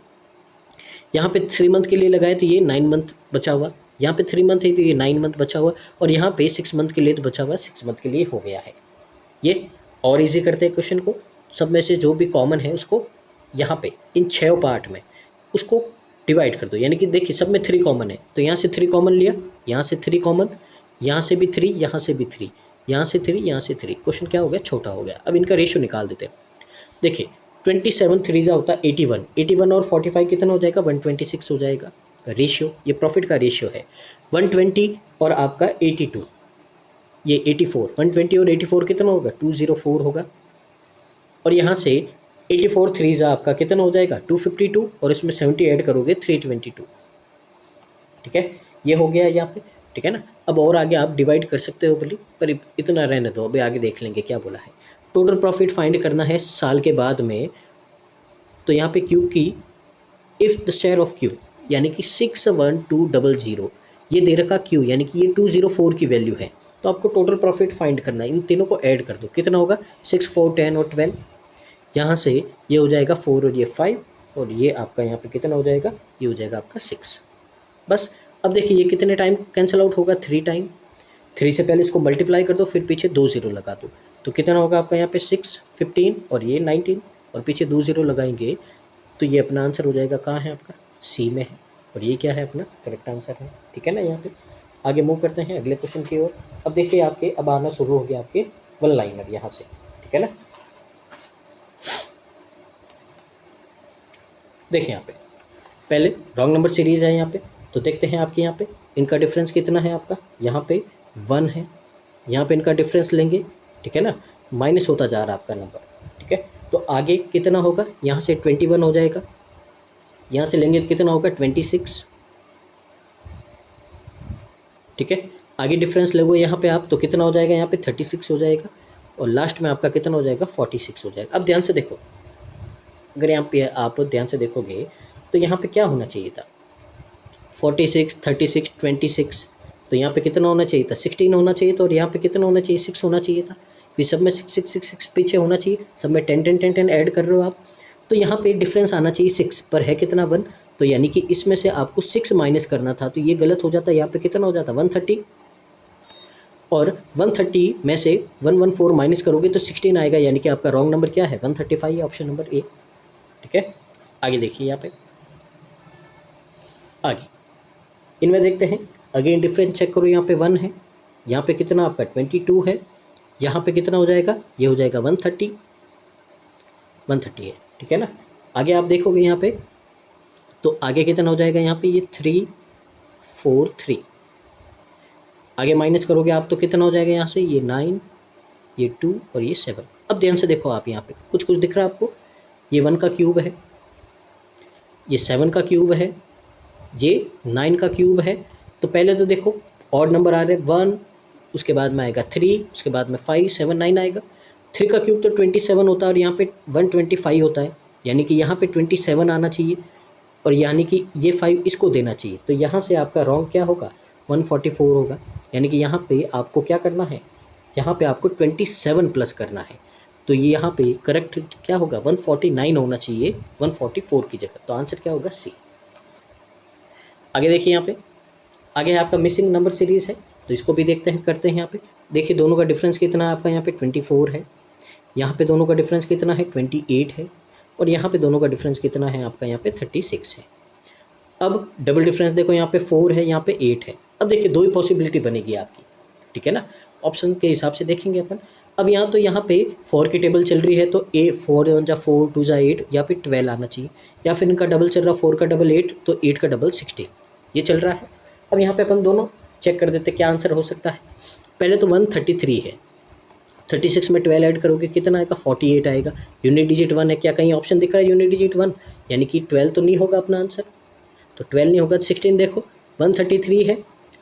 A: यहाँ पे 3 मंथ के लिए लगाए तो ये 9 मंथ बचा हुआ, यहाँ पे 3 मंथ है तो ये 9 मंथ बचा हुआ, और यहाँ पे 6 मंथ के लिए तो बचा हुआ 6 मंथ के लिए हो गया है ये। और इजी करते हैं क्वेश्चन को, सब में से जो भी कॉमन है उसको यहाँ पे इन 6 पार्ट में उसको डिवाइड कर दो। यानी कि देखिए सब में 3 कॉमन है, तो यहाँ से 3 कॉमन लिया, यहाँ से 3 कॉमन, यहाँ से भी 3, यहाँ से भी 3, यहाँ से 3, यहाँ से 3। क्वेश्चन क्या हो गया, छोटा हो गया। अब इनका रेशियो निकाल देते हैं। देखिए 27 थ्रीज़ा होता है 81, 81 और 45 कितना हो जाएगा 126 हो जाएगा। रेशियो, ये प्रॉफिट का रेशियो है 120 और आपका 82, ये 84, 120 और 84 कितना होगा 204 होगा। और यहाँ से 84 थ्रीज़ा आपका कितना हो जाएगा 252 और इसमें 70 ऐड करोगे 322। ठीक है, ये हो गया यहाँ पे। ठीक है ना, अब और आगे आप डिवाइड कर सकते हो बोली, पर इतना रहने दो, अभी आगे देख लेंगे क्या बोला है। टोटल प्रॉफिट फाइंड करना है साल के बाद में, तो यहाँ पे क्यू की if the share of Q यानी कि 61200 ये दे रखा क्यू यानी कि ये 204 की वैल्यू है, तो आपको टोटल प्रॉफिट फाइंड करना है। इन तीनों को ऐड कर दो, कितना होगा 6, 4, 10 और 12। यहाँ से ये हो जाएगा 4 और ये 5 और ये आपका यहाँ पे कितना हो जाएगा, ये हो जाएगा आपका 6। बस अब देखिए ये कितने टाइम कैंसिल आउट होगा 3 टाइम। 3 से पहले इसको मल्टीप्लाई कर दो, फिर पीछे 2 ज़ीरो लगा दो, तो कितना होगा आपका यहाँ पे 6, 15 और ये 19 और पीछे 2 ज़ीरो लगाएंगे, तो ये अपना आंसर हो जाएगा कहाँ है आपका सी में है, और ये क्या है अपना करेक्ट आंसर है। ठीक है ना, यहाँ पे आगे मूव करते हैं अगले क्वेश्चन की ओर। अब देखिए आपके अब आना शुरू हो गया आपके वन लाइनर यहाँ से। ठीक है ना, देखिए यहाँ पे पहले रॉन्ग नंबर सीरीज़ है यहाँ पे, तो देखते हैं आपके यहाँ पे इनका डिफरेंस कितना है आपका, यहाँ पे 1 है, यहाँ पे इनका डिफरेंस लेंगे। ठीक है ना, माइनस होता जा रहा है आपका नंबर। ठीक है, तो आगे कितना होगा, यहाँ से 21 हो जाएगा, यहाँ से लेंगे तो कितना होगा 26। ठीक है, आगे डिफरेंस लगोगे यहाँ पे आप, तो कितना हो जाएगा यहाँ पे 36 हो जाएगा, और लास्ट में आपका कितना हो जाएगा 46 हो जाएगा। अब ध्यान से देखो, अगर यहाँ पे आप ध्यान से देखोगे तो यहाँ पे क्या होना चाहिए था 46, 36, 26, तो यहाँ पे कितना होना चाहिए था 16 होना चाहिए था, और यहाँ पे कितना होना चाहिए 6 होना चाहिए था, कि सब में 6, 6, 6, 6 पीछे होना चाहिए, सब में 10, 10, 10, 10 ऐड कर रहे हो आप, तो यहाँ पे डिफरेंस आना चाहिए 6 पर है कितना 1, तो यानी कि इसमें से आपको 6 माइनस करना था, तो ये गलत हो जाता है। यहाँ पे कितना हो जाता 130, और 130 में से 114 माइनस करोगे तो 16 आएगा, यानी कि आपका रॉन्ग नंबर क्या है 135, ऑप्शन नंबर ए। ठीक है, आगे देखिए यहाँ पे आगे इनमें देखते हैं, अगेन डिफरेंस चेक करो, यहाँ पे 1 है, यहाँ पे कितना आपका 22 है, यहाँ पे कितना हो जाएगा, ये हो जाएगा 130, 130 है। ठीक है ना, आगे आप देखोगे यहाँ पे, तो आगे कितना हो जाएगा यहाँ पे, ये 3, 4, 3, आगे माइनस करोगे आप तो कितना हो जाएगा यहाँ से, ये 9, ये 2 और ये 7। अब ध्यान से देखो आप, यहाँ पे कुछ कुछ दिख रहा है आपको, ये 1 का क्यूब है, ये 7 का क्यूब है, ये 9 का क्यूब है। तो पहले तो देखो ऑड नंबर आ रहे हैं 1, उसके बाद में आएगा 3, उसके बाद में 5, 7, 9 आएगा। 3 का क्यूब तो 27 होता है, और यहाँ पे 125 होता है, यानी कि यहाँ पे 27 आना चाहिए, और यानी कि ये 5 इसको देना चाहिए, तो यहाँ से आपका रॉन्ग क्या होगा 144 होगा, यानी कि यहाँ पे आपको क्या करना है, यहाँ पे आपको 27 प्लस करना है, तो ये यहाँ पे करेक्ट क्या होगा 149 होना चाहिए 144 की जगह, तो आंसर क्या होगा सी। आगे देखिए यहाँ पे आगे आपका मिसिंग नंबर सीरीज़ है, तो इसको भी देखते हैं करते हैं। यहाँ पे देखिए दोनों का डिफरेंस कितना है आपका, यहाँ पे 24 है, यहाँ पे दोनों का डिफरेंस कितना है 28 है, और यहाँ पे दोनों का डिफरेंस कितना है आपका यहाँ पे 36 है। अब डबल डिफरेंस देखो, यहाँ पे 4 है, यहाँ पे 8 है। अब देखिए दो ही पॉसिबिलिटी बनेगी आपकी। ठीक है ना, ऑप्शन के हिसाब से देखेंगे अपन। अब यहाँ पे 4 की टेबल चल रही है, तो 4 1 जा 4 2 जा 8, या फिर 12 आना चाहिए, या फिर इनका डबल चल रहा 4 का डबल 8, तो 8 का डबल 16, ये चल रहा है। अब यहाँ पे अपन दोनों चेक कर देते क्या आंसर हो सकता है। पहले तो 133 है, 36 में 12 ऐड करोगे कितना आएगा 48 आएगा। यूनिट डिजिट 1 है, क्या कहीं ऑप्शन दिख रहा है यूनिट डिजिट 1, यानी कि 12 तो नहीं होगा अपना आंसर, तो 12 नहीं होगा। 16 देखो 133 है,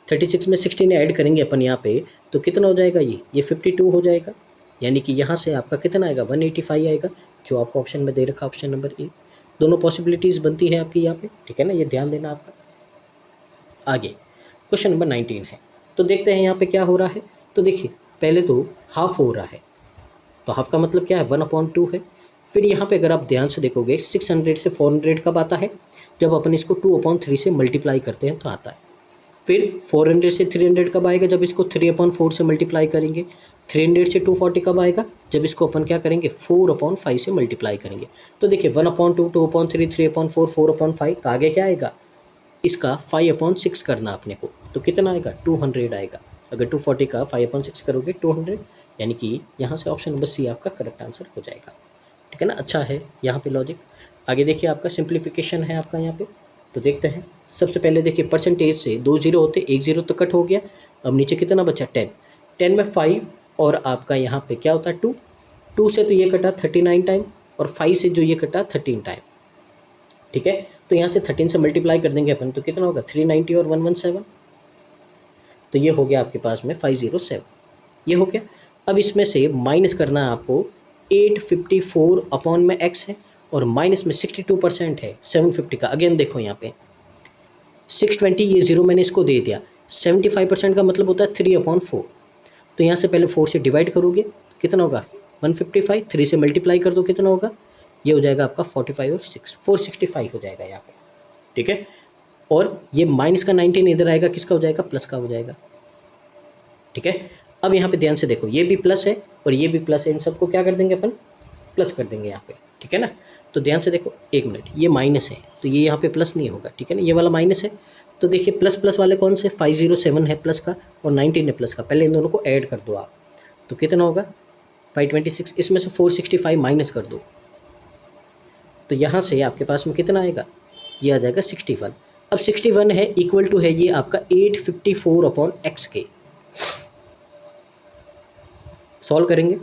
A: 36 में 16 ऐड करेंगे अपन यहाँ पे, तो कितना हो जाएगा ये 52 हो जाएगा, यानी कि यहाँ से आपका कितना आएगा 185 आएगा, जो आपको ऑप्शन में दे रखा ऑप्शन नंबर ए। दोनों पॉसिबिलिटीज़ बनती है आपकी यहाँ पे। ठीक है ना, ये ध्यान देना आपका। आगे क्वेश्चन नंबर 19 है, तो देखते हैं यहाँ पे क्या हो रहा है। तो देखिए पहले तो हाफ हो रहा है, तो हाफ का मतलब क्या है 1/2 है। फिर यहाँ पे अगर आप ध्यान से देखोगे 600 से 400 कब आता है, जब अपन इसको 2/3 से मल्टीप्लाई करते हैं तो आता है। फिर 400 से 300 कब आएगा, जब इसको 3/4 से मल्टीप्लाई करेंगे। 300 से 240 कब आएगा, जब इसको अपन क्या करेंगे 4/5 से मल्टीप्लाई करेंगे। तो देखिए 1/2, 2/3, 3/4, 4/5, तो आगे क्या आएगा इसका 5/6 करना अपने को, तो कितना आएगा 200 आएगा। अगर 240 का 5/6 करोगे 200, यानी कि यहाँ से ऑप्शन नंबर सी आपका करेक्ट आंसर हो जाएगा। ठीक है ना, अच्छा है यहाँ पे लॉजिक। आगे देखिए आपका सिंप्लीफिकेशन है आपका यहाँ पे, तो देखते हैं। सबसे पहले देखिए परसेंटेज से 2 जीरो होते, 1 जीरो तो कट हो गया। अब नीचे कितना बचा 10, 10 में 5 और आपका यहाँ पे क्या होता है 2, 2 से तो ये कटा 39 टाइम और 5 से जो ये कटा 13 टाइम। ठीक है, तो यहाँ से 13 से मल्टीप्लाई कर देंगे अपन तो कितना होगा 390 और 117, तो ये हो गया आपके पास में 507, ये हो गया। अब इसमें से माइनस करना है आपको 854 अपॉन में x है और माइनस में 62% है 750 का। अगेन देखो यहाँ पे 620, ये जीरो मैंने इसको दे दिया, 75% का मतलब होता है 3/4। तो यहाँ से पहले 4 से डिवाइड करोगे कितना होगा 155, 3 से मल्टीप्लाई कर दो कितना होगा, ये हो जाएगा आपका 45 और 6 465 हो जाएगा यहाँ पे। ठीक है, और ये माइनस का 19 इधर आएगा, किसका हो जाएगा प्लस का हो जाएगा। ठीक है, अब यहाँ पे ध्यान से देखो ये भी प्लस है और ये भी प्लस है, इन सबको क्या कर देंगे अपन प्लस कर देंगे यहाँ पे। ठीक है ना, तो ध्यान से देखो, एक मिनट, ये माइनस है तो ये यहाँ पे प्लस नहीं होगा। ठीक है ना, ये वाला माइनस है, तो देखिए प्लस प्लस वाले कौन से 507 है प्लस का और 19 है प्लस का, पहले इन दोनों को ऐड कर दो आप, तो कितना होगा 526, इसमें से 465 माइनस कर दो, तो यहाँ से आपके पास में कितना आएगा, ये आ जाएगा 61। अब 61 है इक्वल टू है ये आपका 854 अपॉन एक्स के। सॉल्व करेंगे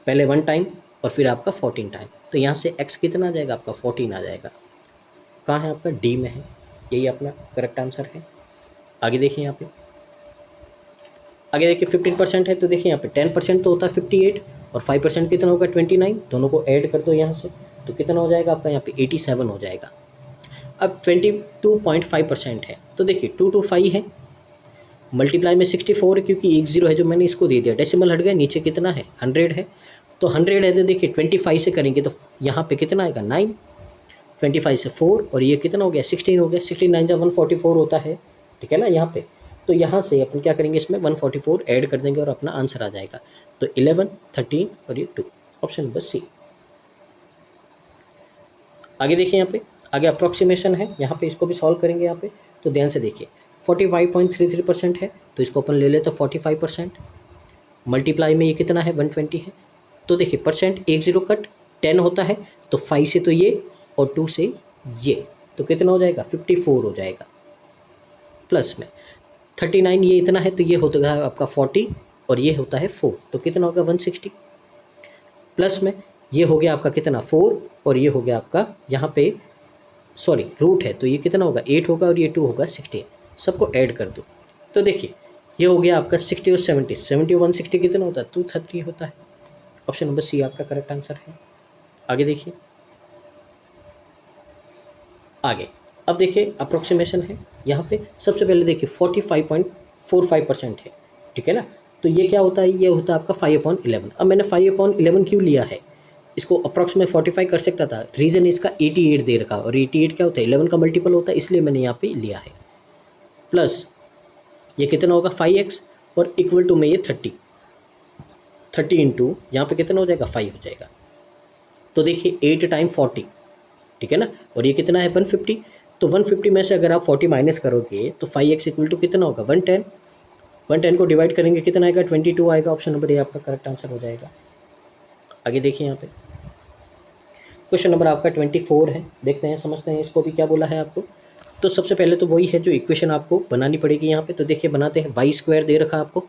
A: पहले 1 टाइम और फिर आपका 14 टाइम, तो यहाँ से x कितना आ जाएगा आपका 14 आ जाएगा। कहाँ है आपका डी में है, यही अपना करेक्ट आंसर है। आगे देखिए यहाँ पे, आगे देखिए 15% है तो देखिए यहाँ पे 10% तो होता है 58 और 5% कितना होगा 29, दोनों को ऐड कर दो यहाँ से तो कितना हो जाएगा आपका यहाँ पे 87 हो जाएगा। अब 22.5% है तो देखिए 2 to 5 है, मल्टीप्लाई में 64 है क्योंकि 1 जीरो है जो मैंने इसको दे दिया, डेसिमल हट गया, नीचे कितना है 100 है, तो 100 है तो देखिए 25 से करेंगे तो यहाँ पे कितना आएगा 9, 25 से 4 और ये कितना हो गया 16 हो गया, 16 9 144 होता है। ठीक है ना, यहाँ पे तो यहाँ से अपन क्या करेंगे इसमें 144 ऐड कर देंगे और अपना आंसर आ जाएगा, तो 11 13 और ये 2, ऑप्शन नंबर सी। आगे देखिए यहाँ पे, आगे अप्रॉक्सीमेशन है, यहाँ पे इसको भी सॉल्व करेंगे यहाँ पे, तो ध्यान से देखिए 45.33% है तो इसको अपन ले लेते 45%, मल्टीप्लाई में ये कितना है 120 है, तो देखिए परसेंट 1 जीरो कट 10 होता है तो 5 से तो ये और 2 से ये, तो कितना हो जाएगा 54 हो जाएगा, प्लस में 39 ये इतना है तो ये होता है आपका 40 और ये होता है 4 तो कितना होगा 160, प्लस में ये हो गया आपका कितना 4 और ये हो गया आपका यहाँ पे सॉरी रूट है तो ये कितना होगा 8 होगा और ये 2 होगा 16, सबको ऐड कर दो तो देखिए ये हो गया आपका 60 और 70, 70 और 160 कितना होता है 230 होता है, ऑप्शन नंबर सी आपका करेक्ट आंसर है। आगे देखिए, आगे अब देखिए अप्रोक्सीमेशन है, यहाँ पे सबसे पहले देखिए 45.45% है। ठीक है ना, तो ये क्या होता है, ये होता है आपका 5/11। अब मैंने 5/11 क्यों लिया है, इसको अप्रॉक्स में 45 कर सकता था, रीज़न इसका 88 दे रखा और 88 क्या होता है 11 का मल्टीपल होता है, इसलिए मैंने यहाँ पे लिया है। प्लस ये कितना होगा 5x और इक्वल टू में ये 30 इंटू यहाँ पे कितना हो जाएगा 5 हो जाएगा, तो देखिए 8 टाइम 40। ठीक है ना, और ये कितना है 150, तो 150 में से अगर आप 40 माइनस करोगे तो 5x इक्वल टू कितना होगा 110, 110 को डिवाइड करेंगे कितना आएगा 22 आएगा, ऑप्शन नंबर ए आपका करेक्ट आंसर हो जाएगा। आगे देखिए यहाँ पे क्वेश्चन नंबर आपका 24 है, देखते हैं समझते हैं इसको भी क्या बोला है आपको। तो सबसे पहले तो वही है जो इक्वेशन आपको बनानी पड़ेगी यहाँ पे, तो देखिए बनाते हैं, वाई स्क्वायर दे रखा आपको,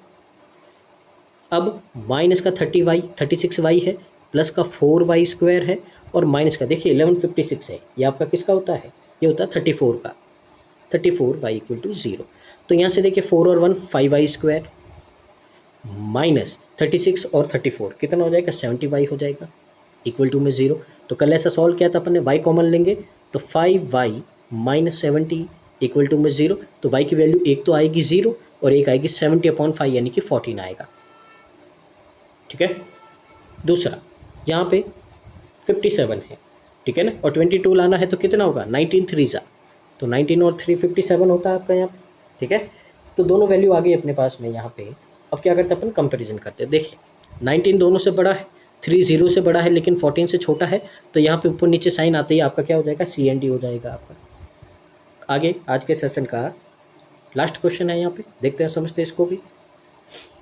A: अब माइनस का 36y है, प्लस का 4y स्क्वायर है और माइनस का देखिए 1156 है, ये आपका किसका होता है, ये होता है 34 का, 34y इक्वल टू 0। तो यहाँ से देखिए 4 और 1 5y स्क्वायर माइनस 36 और 34 कितना हो जाएगा 70y हो जाएगा, इक्वल टू में 0। तो कल ऐसा सॉल्व किया था अपन ने, y कॉमन लेंगे तो 5y माइनस 70 इक्वल टू में 0, तो y की वैल्यू एक तो आएगी 0 और एक आएगी 70/5 यानी कि 14 आएगा। ठीक है, दूसरा यहाँ पे 57 है, ठीक है ना, और 22 लाना है तो कितना होगा 19 3 जा, तो 19 और 3 57 होता है आपका यहाँ पे। ठीक है, तो दोनों वैल्यू आ गई अपने पास में यहाँ पे। अब क्या करते हैं अपन कंपैरिजन करते हैं, देखिए 19 दोनों से बड़ा है, 3 0 से बड़ा है लेकिन 14 से छोटा है, तो यहाँ पे ऊपर नीचे साइन आते ही आपका क्या हो जाएगा CND हो जाएगा आपका। आगे आज के सेशन का लास्ट क्वेश्चन है यहाँ पे, देखते हैं समझते हैं इसको भी।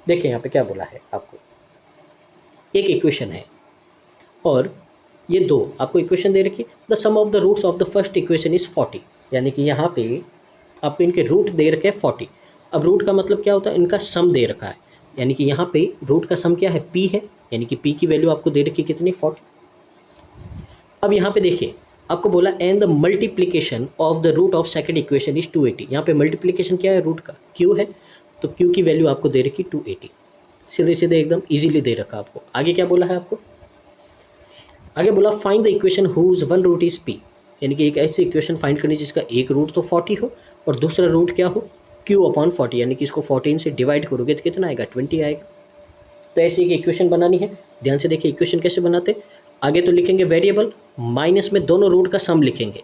A: देखिए यहाँ पे क्या बोला है आपको, एक इक्वेशन है और ये 2 आपको इक्वेशन दे रखी है। The sum of the roots of the first equation is 40, यानी कि यहाँ पे आपको इनके रूट दे रखे हैं 40। अब रूट का मतलब क्या होता है, इनका सम दे रखा है, यानी कि यहाँ पे रूट का सम क्या है, p है, यानी कि p की वैल्यू आपको दे रखी है कितनी, 40। अब यहाँ पे देखिए आपको बोला and the multiplication of the root of second equation is 280। यहाँ पे मल्टीप्लीकेशन क्या है, रूट का q है, तो q की वैल्यू आपको दे रखी 280। सीधे सीधे एकदम इजीली दे रखा आपको। आगे क्या बोला है आपको, आगे बोला find the equation whose one root is p, यानी कि एक ऐसी इक्वेशन फाइंड करनी जिसका एक रूट तो 40 हो और दूसरा रूट क्या हो, q/40, यानी कि इसको 14 से डिवाइड करोगे तो कितना आएगा, 20 आएगा। तो ऐसी एक इक्वेशन बनानी है। ध्यान से देखिए इक्वेशन कैसे बनाते, आगे तो लिखेंगे वेरिएबल, माइनस में दोनों रूट का सम लिखेंगे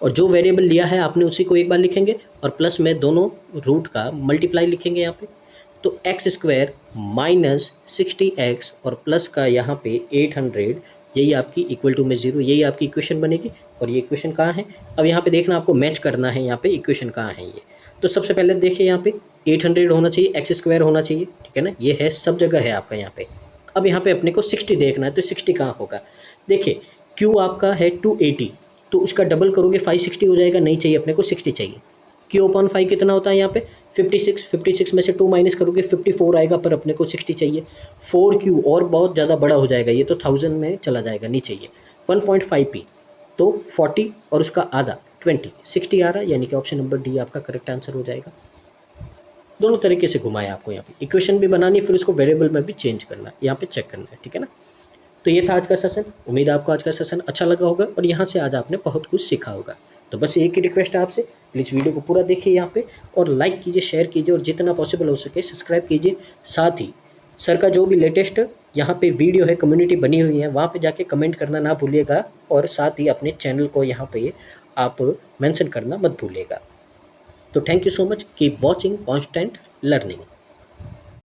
A: और जो वेरिएबल लिया है आपने उसी को एक बार लिखेंगे और प्लस में दोनों रूट का मल्टीप्लाई लिखेंगे यहाँ पे। तो x² माइनस 60x और प्लस का यहाँ पे 800, यही आपकी इक्वल टू में 0, यही आपकी इक्वेशन बनेगी। और ये इक्वेशन कहाँ है, अब यहाँ पे देखना आपको मैच करना है यहाँ पे इक्वेशन कहाँ है ये। तो सबसे पहले देखिए यहाँ पे 800 होना चाहिए, x² होना चाहिए, ठीक है ना, ये है सब जगह है आपका यहाँ पे। अब यहाँ पे अपने को 60 देखना है, तो 60 कहाँ होगा, देखिए q आपका है 280, तो उसका डबल करोगे 560 हो जाएगा, नहीं चाहिए अपने को 60 चाहिए। q/5 कितना होता है यहाँ पे 56 में से 2 माइनस करोगे 54 आएगा, पर अपने को 60 चाहिए। 4q और बहुत ज़्यादा बड़ा हो जाएगा, ये तो 1000 में चला जाएगा, नहीं चाहिए। 1.5p तो 40 और उसका आधा 20, 60 आ रहा है, यानी कि ऑप्शन नंबर डी आपका करेक्ट आंसर हो जाएगा। दोनों तरीके से घुमाया आपको, यहाँ पे इक्वेशन भी बनानी है, फिर उसको वेरिएबल में भी चेंज करना है, यहाँ पे चेक करना है, ठीक है ना। तो ये था आज का सेशन, उम्मीद है आपको आज का सेशन अच्छा लगा होगा और यहाँ से आज आपने बहुत कुछ सीखा होगा। तो बस एक ही रिक्वेस्ट है आपसे, प्लीज़ वीडियो को पूरा देखिए यहाँ पे और लाइक कीजिए, शेयर कीजिए और जितना पॉसिबल हो सके सब्सक्राइब कीजिए। साथ ही सर का जो भी लेटेस्ट यहाँ पे वीडियो है, कम्युनिटी बनी हुई है, वहाँ पे जाके कमेंट करना ना भूलिएगा और साथ ही अपने चैनल को यहाँ पे आप मेंशन करना मत भूलिएगा। तो thank you so much, keep watching constant learning.